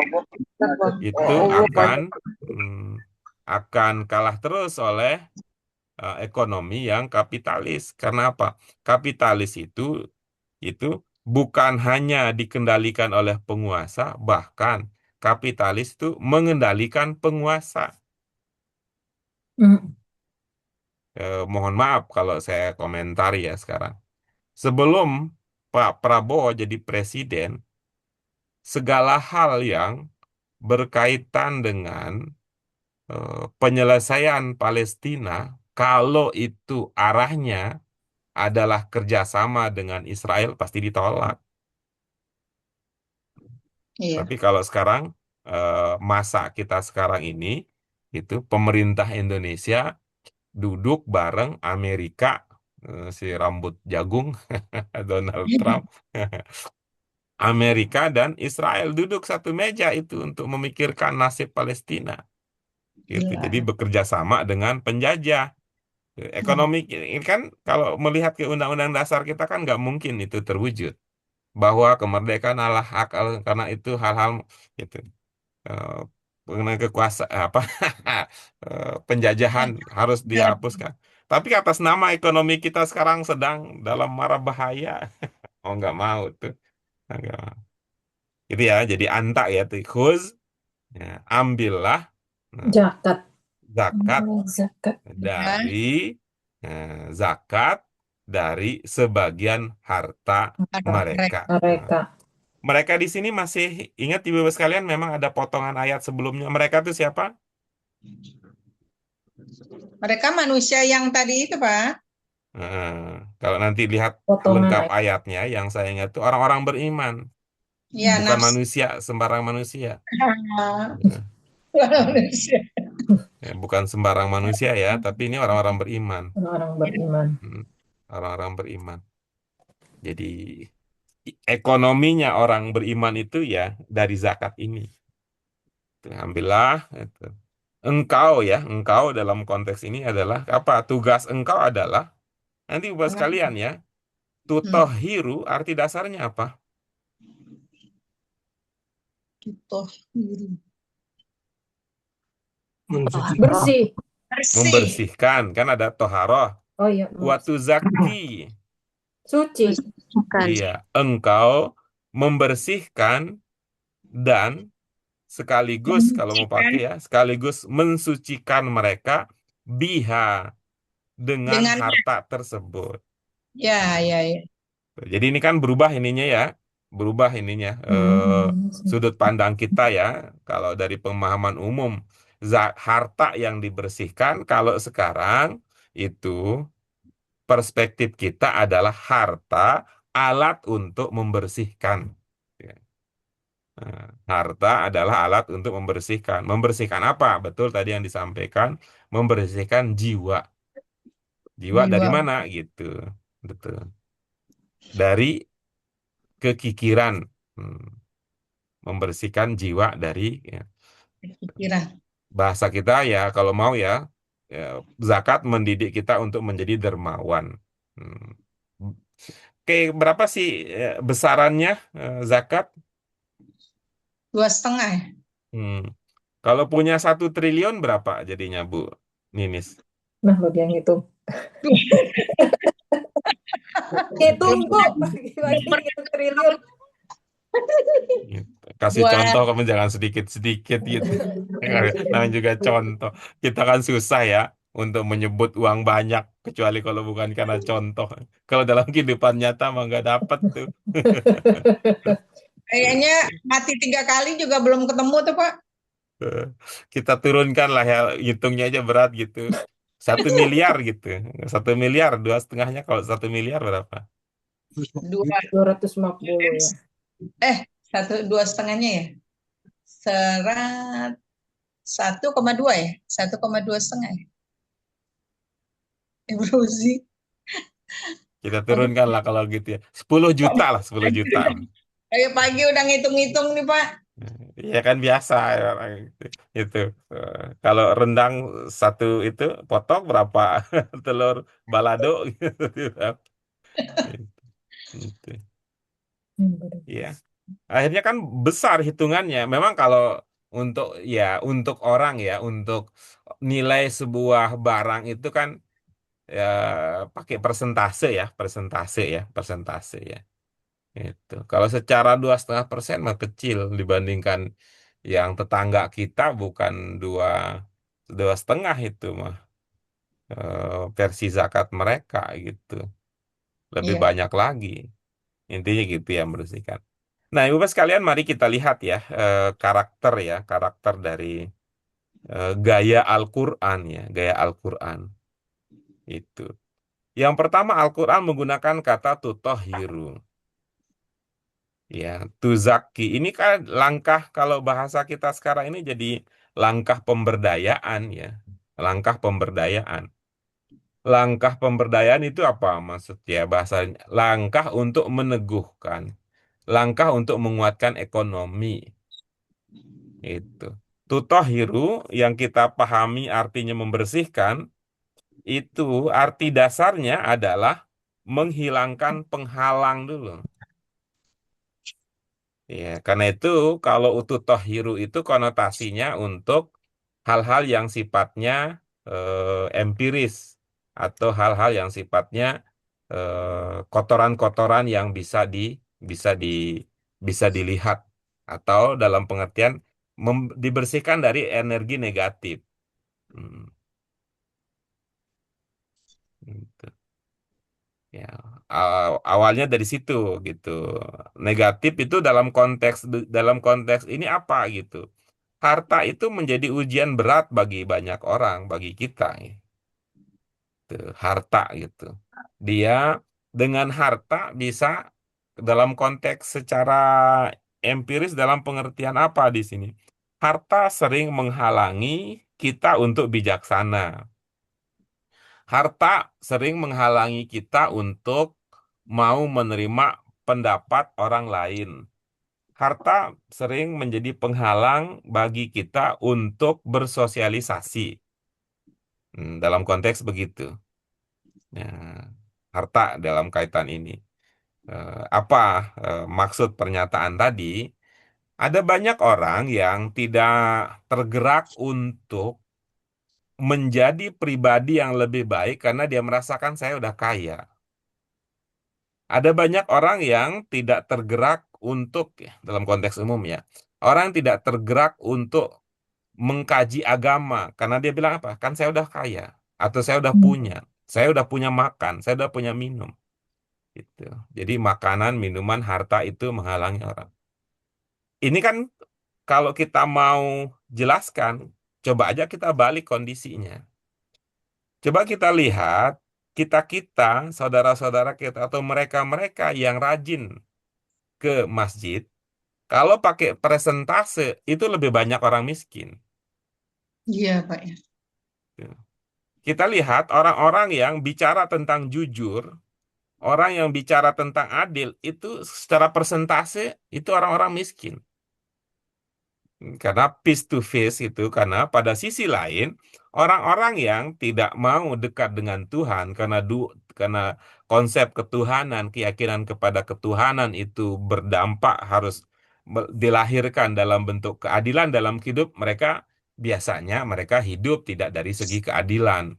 itu akan kalah terus oleh ekonomi yang kapitalis. Karena apa? Kapitalis itu bukan hanya dikendalikan oleh penguasa, bahkan kapitalis itu mengendalikan penguasa. Hmm. Mohon maaf kalau saya komentari ya sekarang. Sebelum Pak Prabowo jadi presiden, segala hal yang berkaitan dengan penyelesaian Palestina, kalau itu arahnya adalah kerjasama dengan Israel, pasti ditolak. Iya. Tapi kalau sekarang, masa kita sekarang ini, itu pemerintah Indonesia duduk bareng Amerika, si rambut jagung, Donald Trump, Amerika dan Israel duduk satu meja itu untuk memikirkan nasib Palestina. Gitu. Gila. Jadi bekerja sama dengan penjajah. Ekonomi ini kan kalau melihat ke Undang-Undang Dasar kita kan nggak mungkin itu terwujud. Bahwa kemerdekaan adalah hak, karena itu hal-hal itu eh, mengenai kekuasaan apa penjajahan harus dihapuskan. Tapi atas nama ekonomi kita sekarang sedang dalam mara bahaya. Oh nggak mau tuh. Nggak mau. Itu ya, jadi anta ya, tikus. Ya, ambillah Zakat. zakat Zakat. dari zakat dari sebagian harta mereka. Nah, Mereka. mereka di sini masih ingat ibu sekalian, memang ada potongan ayat sebelumnya. Mereka itu siapa? Mereka manusia yang tadi itu, Pak. Kalau nanti lihat Potongan lengkap ayat. ayatnya, yang saya ingat itu orang-orang beriman, Ya, bukan nafsu manusia, sembarang manusia. Ya, manusia. ya, bukan sembarang manusia ya, tapi ini orang-orang beriman. Orang-orang beriman. Hmm, Orang-orang beriman. Jadi ekonominya orang beriman itu ya dari zakat ini. Ambillah. Itu. Engkau dalam konteks ini adalah apa? Tugas engkau adalah, nanti buat sekalian ya, tutohiru arti dasarnya apa? Tuh. Mensucikan. Bersih. Bersih. Membersihkan, kan ada toharoh. Oh iya. Watu zaki. Suci. Iya, engkau membersihkan dan sekaligus kalau mau pakai ya, sekaligus mensucikan mereka biha dengan Dengan harta tersebut. ya, ya, ya. Jadi ini kan berubah ininya ya, berubah ininya sudut pandang kita ya. Kalau dari pemahaman umum, harta yang dibersihkan, kalau sekarang itu perspektif kita adalah harta alat untuk membersihkan. Ya. Harta adalah alat untuk membersihkan. Membersihkan apa? Betul tadi yang disampaikan, membersihkan jiwa. Jiwa dari Jiwa. mana gitu. Betul. Dari kekikiran. Membersihkan jiwa dari ya, Pikiran. bahasa kita ya, kalau mau ya, zakat mendidik kita untuk menjadi dermawan. Hmm. Oke, berapa sih besarannya zakat? 2,5. Hmm. Kalau punya 1 triliun berapa jadinya Bu Ninis? Nah, bagian itu. Hitung, Bu. Bagi-bagi 1 triliun. Gitu. Kasih Buat contoh, kamu jangan sedikit-sedikit gitu. Namanya juga contoh. Kita kan susah ya untuk menyebut uang banyak, kecuali kalau bukan karena contoh. Kalau dalam kehidupan nyata mah nggak dapat tuh. Kayaknya mati 3 kali juga belum ketemu tuh Pak. Kita turunkan lah ya, hitungnya aja berat gitu. 1 miliar gitu. 1 miliar, 2,5-nya kalau 1 miliar berapa? 250 ya. Dua setengahnya ya. Serat 1,2 ya. 1,2 setengah ya. Berapa sih? Kita Aduh, turunkan lah kalau gitu ya. 10 juta lah, 10 juta. kayak pagi udah ngitung-ngitung nih Pak. Ya kan biasa ya, orang itu. Itu. Kalau rendang satu itu potong berapa telur balado gitu. Gitu. Iya. Akhirnya kan besar hitungannya. Memang kalau untuk ya untuk orang ya untuk nilai sebuah barang itu kan ya pakai persentase ya. Itu. Kalau secara 2,5% mah kecil dibandingkan yang tetangga kita bukan dua 2,5 itu mah versi zakat mereka gitu. Lebih Iya. banyak lagi. Intinya gitu ya bersihkan. Nah, Ibu Bapak sekalian, mari kita lihat ya karakter dari gaya Al-Qur'an ya, gaya Al-Qur'an itu. Yang pertama Al-Qur'an menggunakan kata tutohiru. Ya, tuzaki. Ini kan langkah kalau bahasa kita sekarang ini jadi langkah pemberdayaan ya. Langkah pemberdayaan. Langkah pemberdayaan itu apa maksudnya bahasanya? Langkah untuk meneguhkan. Langkah untuk menguatkan ekonomi. Itu. Tutohiru yang kita pahami artinya membersihkan, itu arti dasarnya adalah menghilangkan penghalang dulu. Ya, karena itu kalau utuh tohiru itu konotasinya untuk hal-hal yang sifatnya empiris atau hal-hal yang sifatnya kotoran-kotoran yang bisa di bisa dilihat atau dalam pengertian dibersihkan dari energi negatif. Hmm, gitu. Ya, awalnya dari situ gitu. Negatif itu dalam konteks ini apa gitu. Harta itu menjadi ujian berat bagi banyak orang, bagi kita, gitu. Harta gitu. Dia dengan harta bisa dalam konteks secara empiris dalam pengertian apa di sini? Harta sering menghalangi kita untuk bijaksana. Harta sering menghalangi kita untuk mau menerima pendapat orang lain. Harta sering menjadi penghalang bagi kita untuk bersosialisasi. Dalam konteks begitu. Nah, harta dalam kaitan ini. Apa maksud pernyataan tadi? Ada banyak orang yang tidak tergerak untuk menjadi pribadi yang lebih baik karena dia merasakan saya udah kaya. Ada banyak orang yang tidak tergerak untuk, ya, dalam konteks umum ya, orang yang tidak tergerak untuk mengkaji agama karena dia bilang apa? Kan saya udah kaya, atau saya udah punya makan, saya udah punya minum. Gitu. Jadi makanan, minuman, harta itu menghalangi orang. Ini kan kalau kita mau jelaskan, coba aja kita balik kondisinya. Coba kita lihat kita-kita, saudara-saudara kita atau mereka-mereka yang rajin ke masjid, kalau pakai presentase itu lebih banyak orang miskin. Iya Pak ya. Kita lihat orang-orang yang bicara tentang jujur, orang yang bicara tentang adil, itu secara persentase itu orang-orang miskin. Karena face to face itu, karena pada sisi lain, orang-orang yang tidak mau dekat dengan Tuhan, karena konsep ketuhanan, keyakinan kepada ketuhanan itu berdampak harus dilahirkan dalam bentuk keadilan dalam hidup mereka, biasanya mereka hidup tidak dari segi keadilan.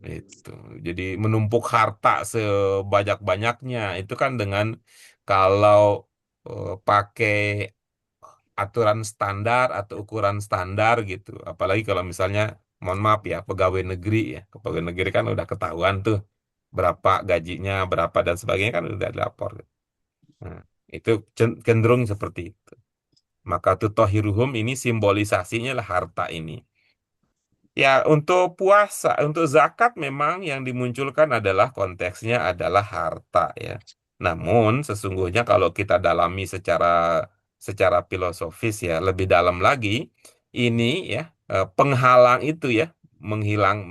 Itu. Jadi menumpuk harta sebanyak-banyaknya itu kan dengan kalau pakai aturan standar atau ukuran standar gitu. Apalagi kalau misalnya, mohon maaf ya, pegawai negeri ya. Pegawai negeri kan udah ketahuan tuh berapa gajinya, berapa dan sebagainya kan udah dilapor. Nah, Itu cenderung seperti itu. Maka tutohiruhum ini simbolisasinya lah harta ini. Ya, untuk puasa, untuk zakat memang yang dimunculkan adalah konteksnya adalah harta ya. Namun sesungguhnya kalau kita dalami secara filosofis ya, lebih dalam lagi, ini ya penghalang itu ya, menghilang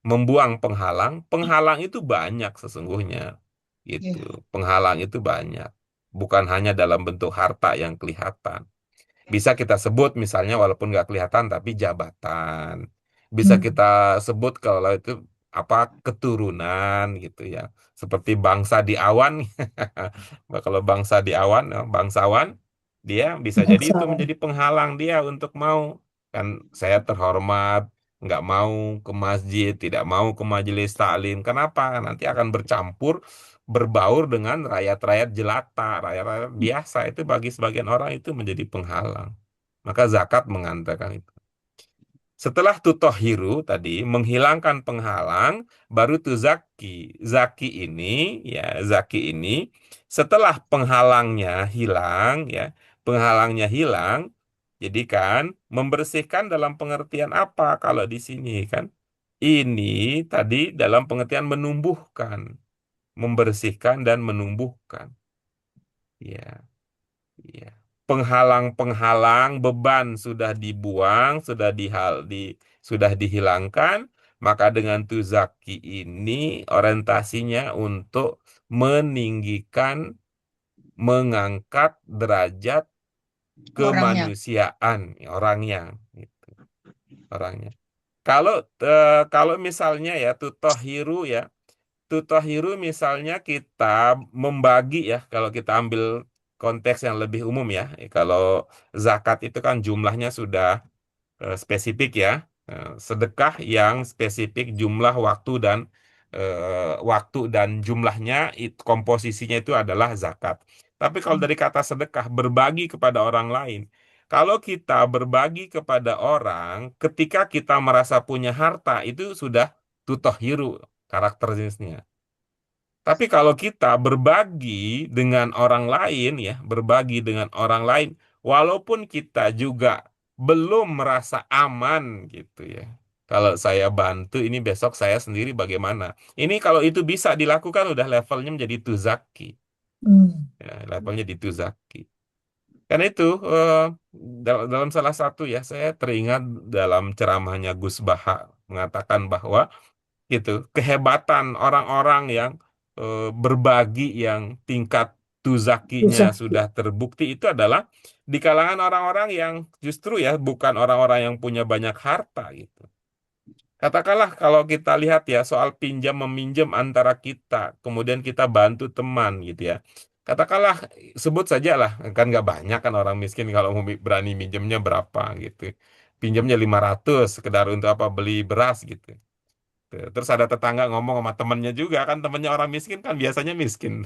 membuang penghalang itu banyak sesungguhnya. Gitu. Iya. Penghalang itu banyak. Bukan hanya dalam bentuk harta yang kelihatan. Bisa kita sebut misalnya walaupun nggak kelihatan tapi jabatan. Bisa kita sebut kalau itu apa keturunan gitu ya. Seperti bangsa di awan. Kalau bangsa di awan, bangsawan, dia bisa jadi itu Bangsawan. menjadi penghalang dia untuk mau. Kan saya terhormat, nggak mau ke masjid, tidak mau ke majelis taklim. Kenapa? Nanti akan bercampur berbaur dengan rakyat-rakyat jelata, rakyat-rakyat biasa itu bagi sebagian orang itu menjadi penghalang. Maka zakat mengantarkan itu. Setelah tutohiru tadi menghilangkan penghalang, baru tuzaki. Zaki ini setelah penghalangnya hilang, jadi kan membersihkan dalam pengertian apa kalau di sini kan? Ini tadi dalam pengertian menumbuhkan, membersihkan dan menumbuhkan. Ya, ya. Penghalang-penghalang beban sudah dibuang, sudah dihilangkan, maka dengan tuzaki ini orientasinya untuk meninggikan, mengangkat derajat Orangnya. kemanusiaan orangnya, gitu, orangnya. Kalau kalau misalnya ya Tutohiru misalnya kita membagi ya, kalau kita ambil konteks yang lebih umum ya. Kalau zakat itu kan jumlahnya sudah spesifik ya. Sedekah yang spesifik jumlah waktu dan jumlahnya komposisinya itu adalah zakat. Tapi kalau dari kata sedekah berbagi kepada orang lain, kalau kita berbagi kepada orang ketika kita merasa punya harta itu sudah tutohiru karakteristiknya. Tapi kalau kita berbagi dengan orang lain ya, berbagi dengan orang lain, walaupun kita juga belum merasa aman gitu ya. Kalau saya bantu ini besok saya sendiri bagaimana? Ini kalau itu bisa dilakukan udah levelnya menjadi tuzaki. Ya, levelnya di tuzaki. Karena itu dalam salah satu ya saya teringat dalam ceramahnya Gus Baha mengatakan bahwa gitu kehebatan orang-orang yang berbagi yang tingkat tuzakinya Bisa. sudah terbukti itu adalah di kalangan orang-orang yang justru ya bukan orang-orang yang punya banyak harta gitu. Katakanlah kalau kita lihat ya soal pinjam meminjam antara kita, kemudian kita bantu teman gitu ya. Katakanlah sebut saja lah, kan nggak banyak kan orang miskin kalau mau berani minjemnya berapa gitu. Pinjamnya 500 sekedar untuk apa beli beras gitu. Tuh, terus ada tetangga ngomong sama temennya juga kan temennya orang miskin kan biasanya miskin.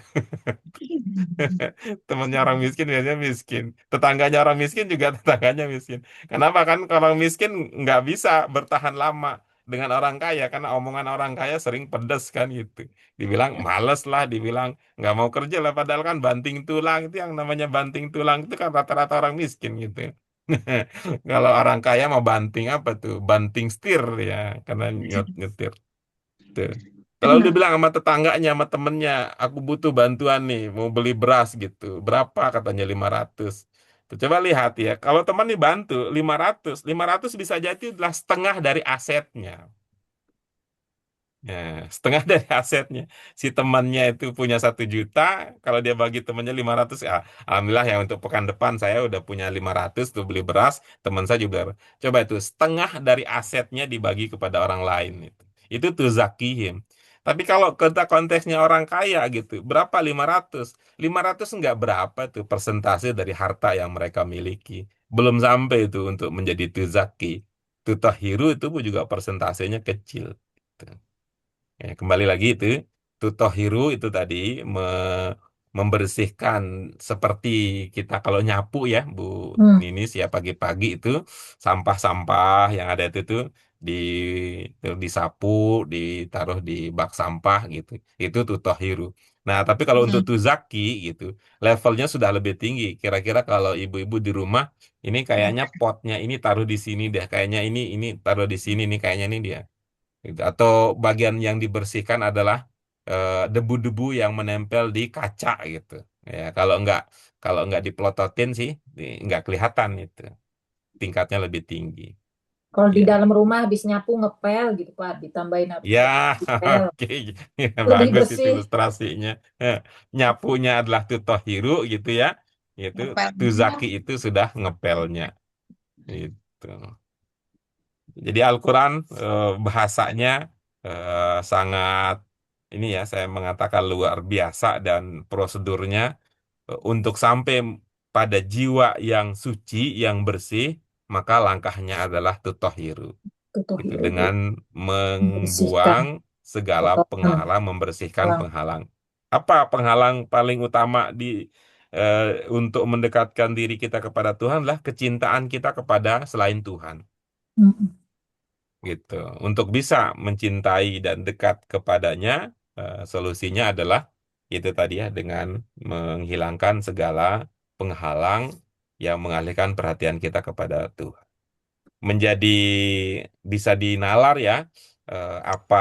Temennya orang miskin biasanya miskin. Tetangganya orang miskin juga tetangganya miskin. Kenapa kan orang miskin nggak bisa bertahan lama dengan orang kaya karena omongan orang kaya sering pedes kan gitu. Dibilang males lah, dibilang nggak mau kerja lah padahal kan banting tulang itu yang namanya banting tulang itu kan rata-rata orang miskin gitu. Kalau orang kaya mau banting apa tuh? Banting setir ya karena nyetir. Tuh. Kalau dia Benar. bilang sama tetangganya, sama temennya, aku butuh bantuan nih, mau beli beras gitu. Berapa katanya 500. Tuh, coba lihat ya, kalau teman dibantu 500 bisa jadi adalah setengah dari asetnya. Ya, setengah dari asetnya. Si temannya itu punya 1 juta, kalau dia bagi temannya 500, ya, alhamdulillah ya untuk pekan depan saya udah punya 500 tuh beli beras, teman saya juga. Coba itu setengah dari asetnya dibagi kepada orang lain itu. Itu tuh zakihim. Tapi kalau kita konteksnya orang kaya gitu, berapa 500? 500 enggak berapa tuh persentase dari harta yang mereka miliki. Belum sampai itu untuk menjadi tuzaki. Tutahiru itu pun juga persentasenya kecil. Gitu. Ya, kembali lagi itu tutohiru itu tadi membersihkan seperti kita kalau nyapu ya Bu Ninis ya pagi-pagi itu sampah-sampah yang ada itu tuh di disapu, ditaruh di bak sampah gitu. Itu tutohiru. Nah, tapi kalau untuk Mm. tuzaki gitu, levelnya sudah lebih tinggi. Kira-kira kalau ibu-ibu di rumah, ini kayaknya potnya ini taruh di sini deh, kayaknya ini taruh di sini nih, kayaknya ini dia. Gitu. Atau bagian yang dibersihkan adalah debu-debu yang menempel di kaca gitu. Ya, kalau nggak diplototin sih, nggak kelihatan itu. Tingkatnya lebih tinggi. Kalau di Ya, dalam rumah habis nyapu ngepel gitu Pak, ditambahin ya, ngepel. oke, ya, Lebih bagus itu bersih. ilustrasinya. Eh, Nyapunya adalah tutohiru gitu ya, itu Ngepelnya. tuzaki itu sudah ngepelnya. Itu. Jadi Al-Quran bahasanya sangat ini ya, saya mengatakan luar biasa dan prosedurnya untuk sampai pada jiwa yang suci, yang bersih, maka langkahnya adalah tutohiru. Tutup Itu hidung, dengan membersihkan membuang segala kotoran. penghalang, membersihkan Lang. penghalang. Apa penghalang paling utama eh, untuk mendekatkan diri kita kepada Tuhan adalah kecintaan kita kepada selain Tuhan. Mm-mm. Gitu. Untuk bisa mencintai dan dekat kepadanya, solusinya adalah itu tadi ya, dengan menghilangkan segala penghalang yang mengalihkan perhatian kita kepada Tuhan. Menjadi bisa dinalar ya, apa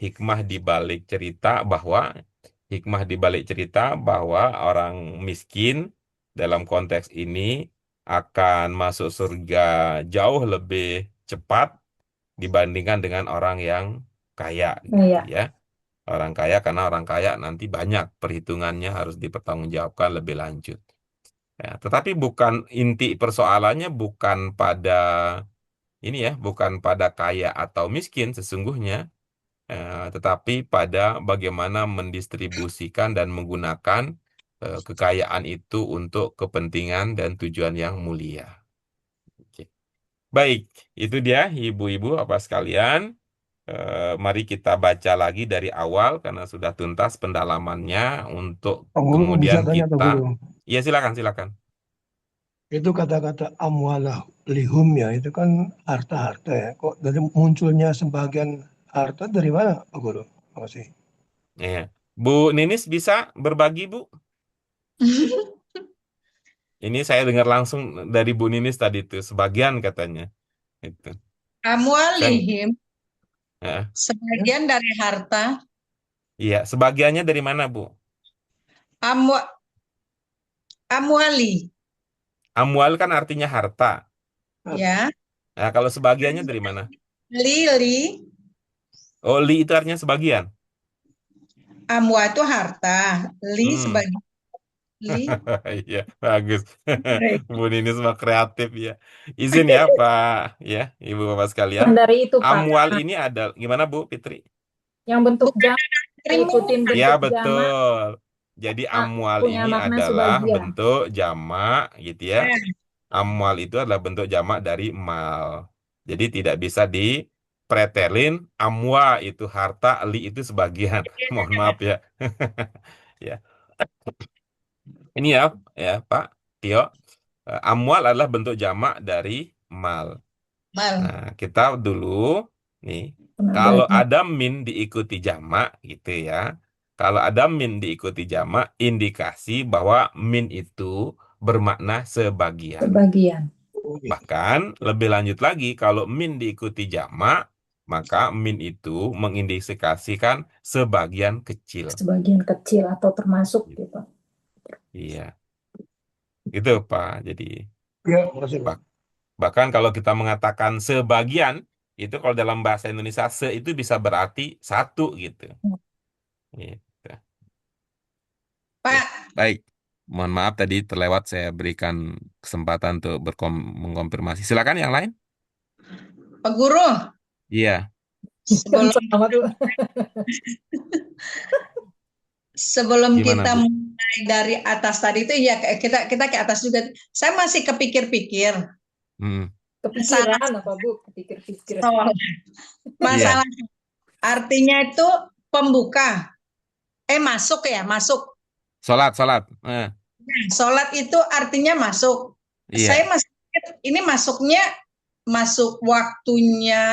hikmah di balik cerita bahwa orang miskin dalam konteks ini akan masuk surga jauh lebih cepat dibandingkan dengan orang yang kaya gitu Iya, ya. Orang kaya karena orang kaya nanti banyak perhitungannya harus dipertanggungjawabkan lebih lanjut. Ya, tetapi bukan inti persoalannya bukan pada ini ya, bukan pada kaya atau miskin sesungguhnya, tetapi pada bagaimana mendistribusikan dan menggunakan kekayaan itu untuk kepentingan dan tujuan yang mulia. Oke. Baik, itu dia ibu-ibu apa sekalian. Mari kita baca lagi dari awal karena sudah tuntas pendalamannya untuk Pak Guru bisa kemudian tanya Pak kita, Guru. ya silakan silakan. Itu kata-kata amwalah lihum ya, itu kan harta-harta ya. Kok dari munculnya sebagian harta dari mana Pak Guru? Terima kasih. Ya. Bu Ninis bisa berbagi Bu? Ini saya dengar langsung dari Bu Ninis tadi itu sebagian katanya. Itu. Saya, Amwalihim, ya, Ya, sebagian dari harta. iya, sebagiannya dari mana Bu? Amwa, amwali, Amwal kan artinya harta. ya. Nah, kalau sebagiannya dari mana? Lili, Oh, li itu artinya sebagian. amwa itu harta. Li Hmm. sebagian. Li. Iya, bagus. Bu Ninis mah kreatif ya. Izin ya, Pak, ya, Ibu Bapak sekalian. bukan dari itu Pak. Amwal ini ada gimana Bu Fitri? Yang bentuk Bukan jama, ikutin kriminal. Ya, bentuk jama, betul. Jadi amwal punya ini makna adalah sebagian. bentuk jamak gitu ya. Ya, Amwal itu adalah bentuk jamak dari mal. Jadi tidak bisa dipretelin amwa itu harta, li itu sebagian. Mohon maaf ya. Ya. Ini ya, ya Pak Tio. Amwal adalah bentuk jamak dari mal. mal. Nah, kita dulu nih, Pernah kalau belajar ada min diikuti jamak gitu ya. Kalau ada min diikuti jamak, indikasi bahwa min itu bermakna sebagian. sebagian. oh gitu. Bahkan lebih lanjut lagi, kalau min diikuti jamak, maka min itu mengindikasikan sebagian kecil. Sebagian kecil atau termasuk gitu. Iya, gitu Pak. Jadi Ya, terima kasih Pak. bah- bahkan kalau kita mengatakan sebagian, itu kalau dalam bahasa Indonesia se itu bisa berarti satu gitu. Gitu. Oke, Pak, baik. Mohon maaf tadi terlewat saya berikan kesempatan untuk mengkonfirmasi. Silakan yang lain. Pak Guru, Iya. sebelum Sama tuh. sebelum Gimana kita Bu? mulai dari atas tadi itu ya kita ke atas juga. Saya masih kepikir-pikir Hmm. masalah Kepikiran apa Bu? Kepikir-pikir. soal Iya. masalah artinya itu pembuka. Masuk ya, masuk. Sholat. Sholat itu artinya masuk. Saya Iya. masih pikir ini masuknya masuk waktunya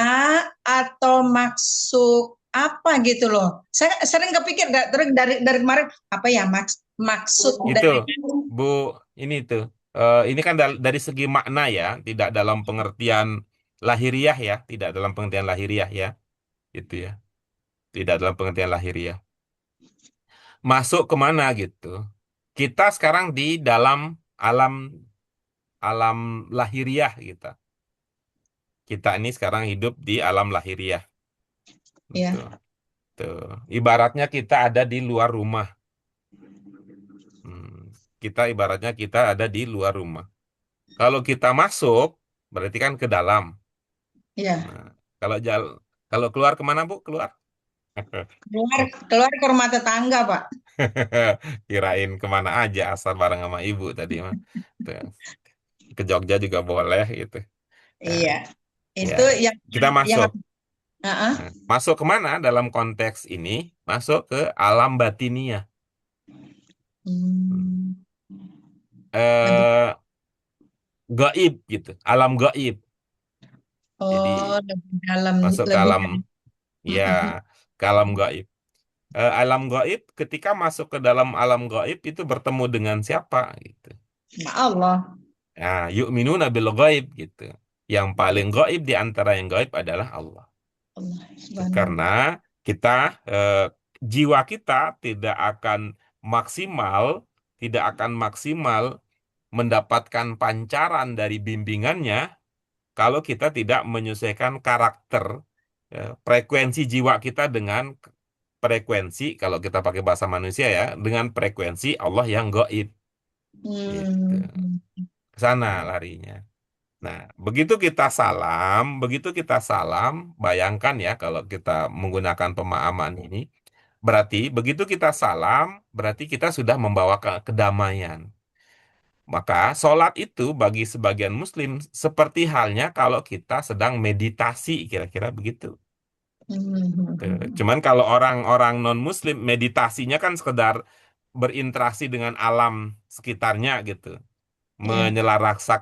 atau masuk apa gitu loh. Saya sering kepikir dari kemarin apa ya maksud Itu, dari Bu, ini tuh. Ini kan dari segi makna ya, tidak dalam pengertian lahiriah ya, tidak dalam pengertian lahiriah ya, gitu ya, tidak dalam pengertian lahiriah. Masuk kemana gitu? Kita sekarang di dalam alam alam lahiriah kita. Kita ini sekarang hidup di alam lahiriah. Gitu. ya. Tuh. Ibaratnya kita ada di luar rumah. Hmm. Kita ibaratnya kita ada di luar rumah. Kalau kita masuk, berarti kan ke dalam. Ya, Nah, kalau kalau keluar kemana Bu? Keluar? keluar keluar ke rumah tetangga, Pak. Kirain kemana aja asal bareng sama ibu tadi mah. Tuh. Ke Jogja juga boleh gitu. Nah, Iya, ya itu kita yang masuk. Heeh. Nah, masuk kemana dalam konteks ini? Masuk ke alam batiniah. Hmm, lebih Eh, Gaib gitu, alam gaib. Jadi lebih dalam, masuk ke lebih alam, dalam. ya, ke alam gaib. Alam gaib, ketika masuk ke dalam alam gaib itu bertemu dengan siapa gitu. Ya Allah. Nah, yu'minuna bil gaib gitu. Yang paling gaib di antara yang gaib adalah Allah. Allah Subhanahu wa Karena ta'ala. kita jiwa kita maksimal, tidak akan maksimal mendapatkan pancaran dari bimbingannya kalau kita tidak menyesuaikan karakter, frekuensi jiwa kita dengan frekuensi, kalau kita pakai bahasa manusia ya, dengan frekuensi Allah yang gaib. Gitu. Hmm. Ke sana larinya. Nah, begitu kita salam, bayangkan ya kalau kita menggunakan pemahaman ini, berarti begitu kita salam, berarti kita sudah membawa kedamaian. Maka sholat itu bagi sebagian muslim seperti halnya kalau kita sedang meditasi, kira-kira begitu. Tuh. Hmm. Cuman kalau orang-orang non-muslim, meditasinya kan sekedar berinteraksi dengan alam sekitarnya gitu. Ya.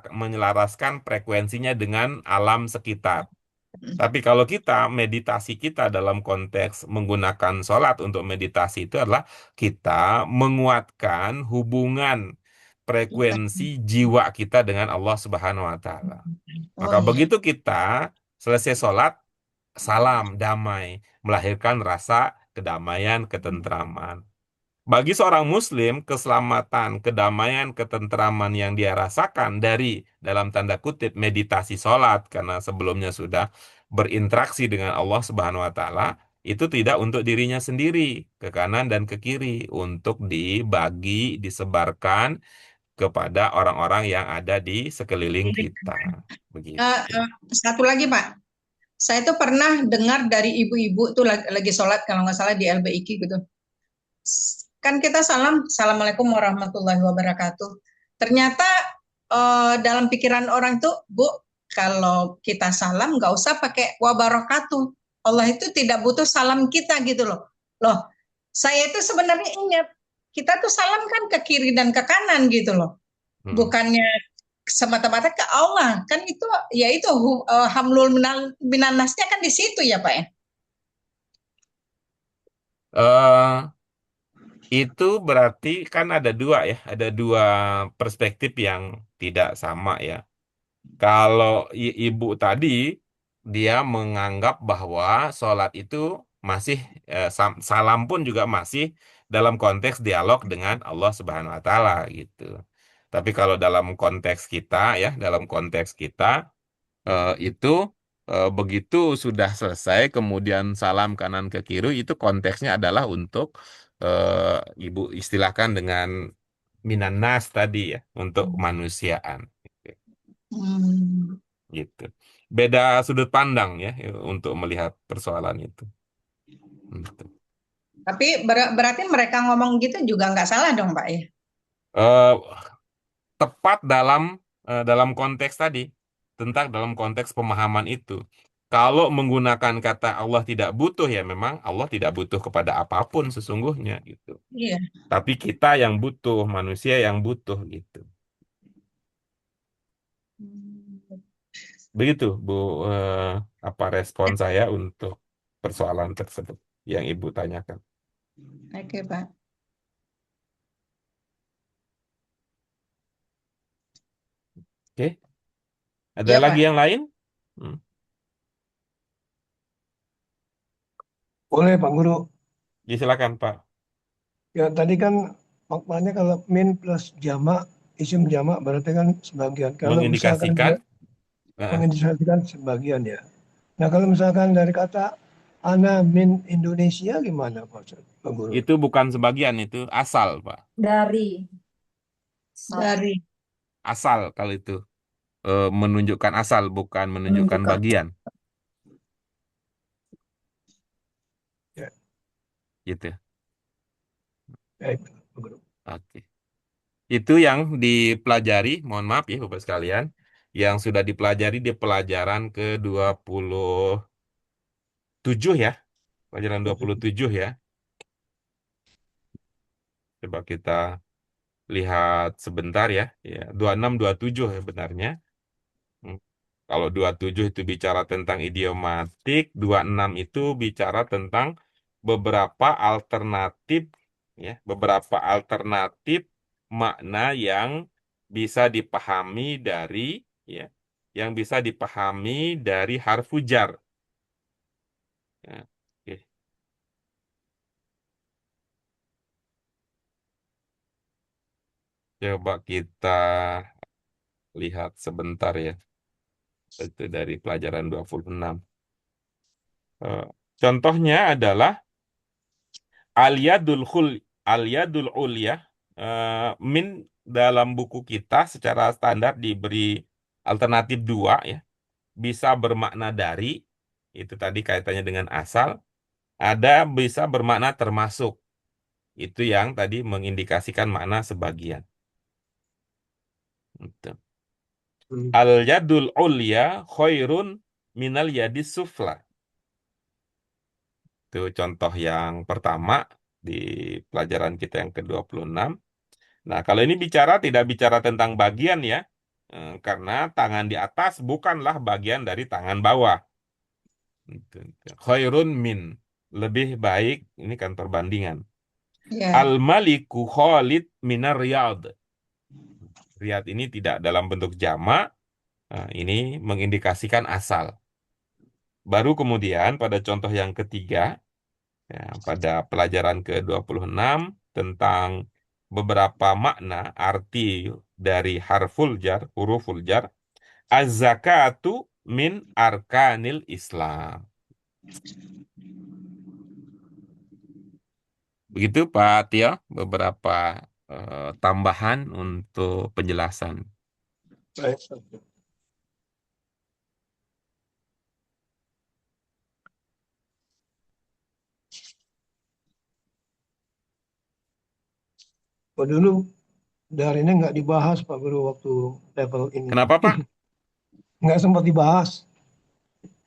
Menyelaraskan frekuensinya dengan alam sekitar. Tapi kalau kita, meditasi kita dalam konteks menggunakan sholat untuk meditasi itu adalah kita menguatkan hubungan Kita. frekuensi jiwa kita dengan Allah Subhanahu wa Ta'ala. Oh Maka iya. begitu kita selesai sholat, salam damai, melahirkan rasa kedamaian, ketentraman. Bagi seorang Muslim, keselamatan, kedamaian, ketentraman yang dia rasakan dari dalam tanda kutip meditasi sholat, karena sebelumnya sudah berinteraksi dengan Allah Subhanahu wa Ta'ala, itu tidak untuk dirinya sendiri, ke kanan dan ke kiri, untuk dibagi, disebarkan kepada orang-orang yang ada di sekeliling kita. Begitu. Satu lagi, Pak. Saya tuh pernah dengar dari ibu-ibu tuh lagi sholat kalau nggak salah di LBIK gitu. Kan kita salam, Assalamualaikum warahmatullahi wabarakatuh. Ternyata dalam pikiran orang tuh, Bu, kalau kita salam nggak usah pakai wabarakatuh. Allah itu tidak butuh salam kita gitu loh. Loh, saya itu sebenarnya ingat, kita tuh salam kan ke kiri dan ke kanan gitu loh. Hmm. Bukannya semata-mata ke Allah. Kan itu, ya itu hamlul minannasnya kan di situ ya Pak ya. Eh, itu berarti kan ada dua ya, ada dua perspektif yang tidak sama ya. Kalau ibu tadi, dia menganggap bahwa sholat itu masih, salam pun juga masih dalam konteks dialog dengan Allah Subhanahu wa Ta'ala gitu. Tapi kalau dalam konteks kita ya, dalam konteks kita itu begitu sudah selesai, kemudian salam kanan ke kiri, itu konteksnya adalah untuk ibu istilahkan dengan minanas tadi ya, untuk kemanusiaan. Hmm. Gitu. Beda sudut pandang ya untuk melihat persoalan itu. Gitu. Tapi berarti mereka ngomong gitu juga nggak salah dong Pak ya. Eh, Tepat dalam konteks tadi, tentang dalam konteks pemahaman itu. Kalau menggunakan kata Allah tidak butuh ya memang Allah tidak butuh kepada apapun sesungguhnya gitu. Iya. Tapi kita yang butuh, manusia yang butuh gitu. Begitu Bu, apa respon saya untuk persoalan tersebut. yang Ibu tanyakan. Oke, Pak. Oke, ada Iya, lagi Pak. yang lain? Hmm. Boleh Pak Guru. Ya, silakan Pak. Ya tadi kan maknanya kalau min plus jamak, isim jamak berarti kan sebagian. Kalau misalkan Mengindikasikan, dia eh, mengindikasikan sebagian ya. Nah kalau misalkan dari kata ana min Indonesia gimana Pak Guru? itu bukan sebagian, itu asal Pak. Dari Dari Asal kalau itu menunjukkan asal, bukan menunjukkan menunjukkan. bagian. Ya, Gitu. baik Pak Guru. Oke. Itu yang dipelajari, mohon maaf ya Bapak sekalian, yang sudah dipelajari di pelajaran ke-27 ya. Pelajaran 27 ya. Coba kita lihat sebentar ya. Ya, 26 27 ya benarnya. Hmm. Kalau 27 itu bicara tentang idiomatik, 26 itu bicara tentang beberapa alternatif ya, beberapa alternatif makna yang bisa dipahami dari ya, yang bisa dipahami dari harfu jar. Ya, oke. Coba kita lihat sebentar ya. Itu dari pelajaran 26. Eh, Contohnya adalah Al-Yadul Khul, Al-Yadul Ulya, min dalam buku kita secara standar diberi alternatif dua ya, bisa bermakna dari, itu tadi kaitannya dengan asal, ada bisa bermakna termasuk, itu yang tadi mengindikasikan makna sebagian. Gitu. Hmm. Al-Yadul Ulya khairun minal yadis sufla. Itu contoh yang pertama di pelajaran kita yang ke-26. Nah, kalau ini tidak bicara tentang bagian ya, karena tangan di atas bukanlah bagian dari tangan bawah. Khairun min, lebih baik, ini kan perbandingan. ya. Al-Maliku Khalid minar Riyad. Riyad ini tidak dalam bentuk jamak, ini mengindikasikan asal. Baru kemudian pada contoh yang ketiga, ya, pada pelajaran ke-26 tentang beberapa makna arti dari harful jar, huruful jar, az-zakatu min arkanil Islam. Begitu Pak Tio, beberapa tambahan untuk penjelasan. Baik. Oh, dulu dari ini nggak dibahas Pak Guru waktu level ini. Kenapa Pak? Nggak sempat dibahas.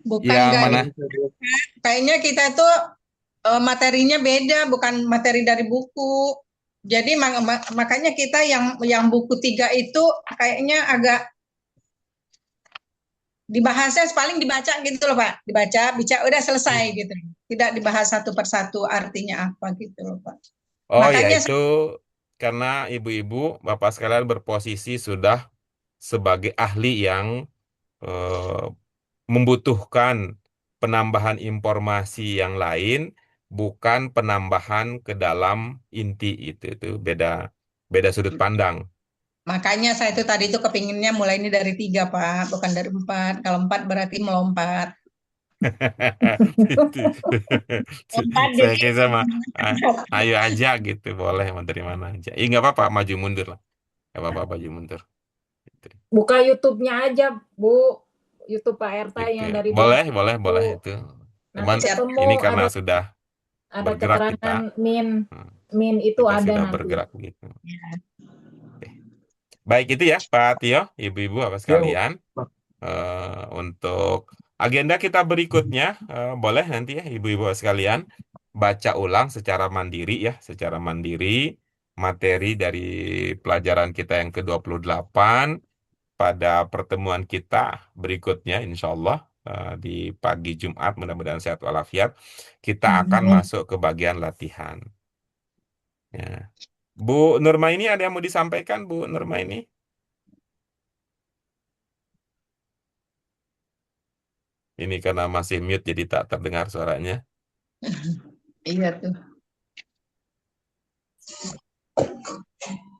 Bukan Yang nggak mana? kayaknya kita tuh materinya beda, bukan materi dari buku. Jadi makanya kita yang buku 3 itu kayaknya agak dibahasnya paling dibaca gitu loh Pak, bica udah selesai gitu, tidak dibahas satu persatu artinya apa gitu loh Pak. Oh ya, Makanya itu karena ibu-ibu, bapak sekalian berposisi sudah sebagai ahli yang eh, membutuhkan penambahan informasi yang lain, bukan penambahan ke dalam inti itu beda beda sudut pandang. makanya saya itu tadi itu kepinginnya mulai ini dari 3 Pak, bukan dari 4. Kalau 4 berarti melompat. Lompat Saya jadi kayak sama, ah, ayo aja gitu, boleh mau dari mana aja. Iya nggak apa-apa, maju mundur lah, nggak apa-apa maju mundur. Gitu. Buka YouTube-nya aja, Bu. YouTube Pak RT Gitu yang ya. dari Boleh, bawah, boleh, Bu. boleh itu. Nanti Cuman siap. ketemu ini karena ada sudah bergerak kita, keterangan min. hmm, Min itu kita ada sudah nanti. bergerak gitu. Oke. Baik itu ya Pak Tio, ibu-ibu apa Ya, sekalian. Pak. Untuk agenda kita berikutnya, boleh nanti ya ibu-ibu apa sekalian baca ulang secara mandiri ya, secara mandiri materi dari pelajaran kita yang ke-28 pada pertemuan kita berikutnya, insya Allah. di pagi Jumat, mudah-mudahan sehat walafiat. Kita akan Amin. masuk ke bagian latihan. Ya. Bu Nurma ini ada yang mau disampaikan, Bu Nurma ini? Ini karena masih mute jadi tak terdengar suaranya. Iya tuh.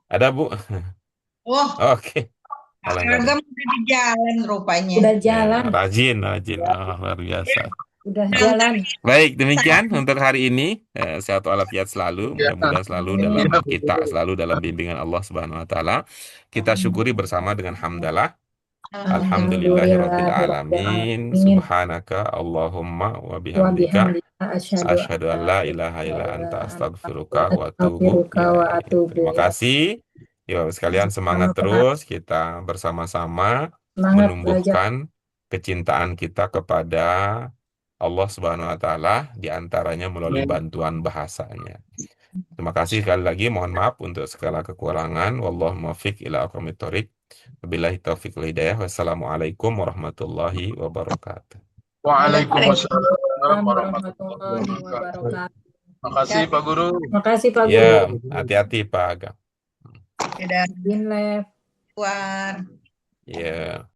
Ada, Bu? Wah, Oke. Kalau nggak ada. Agam udah di jalan rupanya. Udah Ya, jalan, rajin. Oh, luar biasa. udah jalan. Baik, demikian untuk hari ini. Sehat walafiat selalu. Mudah-mudahan selalu dalam kita selalu dalam bimbingan Allah Subhanahu wa taala. Kita syukuri bersama dengan hamdalah. Alhamdulillahirabbil alamin. Subhanaka Allahumma wa Wa bihamdika bihamdika asyhadu asyhadu an la ilaha illa anta astaghfiruka wa atubu astaghfiruka wa ilaik. atubu Terima ilaik. kasih. Ya, sekalian semangat terus. Kita bersama-sama Semangat belajar. menumbuhkan kecintaan kita kepada Allah Subhanahu wa taala di antaranya melalui bantuan bahasanya. Terima kasih sekali lagi, mohon maaf untuk segala kekurangan. Wallahu muwaffiq ila aqwamit thoriq. Wabillahi taufiq wal hidayah. Wassalamualaikum warahmatullahi wabarakatuh. Waalaikumsalam Warahmatullahi wabarakatuh. Makasih Pak Guru. Makasih Pak Ya, Guru. hati-hati Pak Agam. Sudah Bin Lev. keluar. Ya.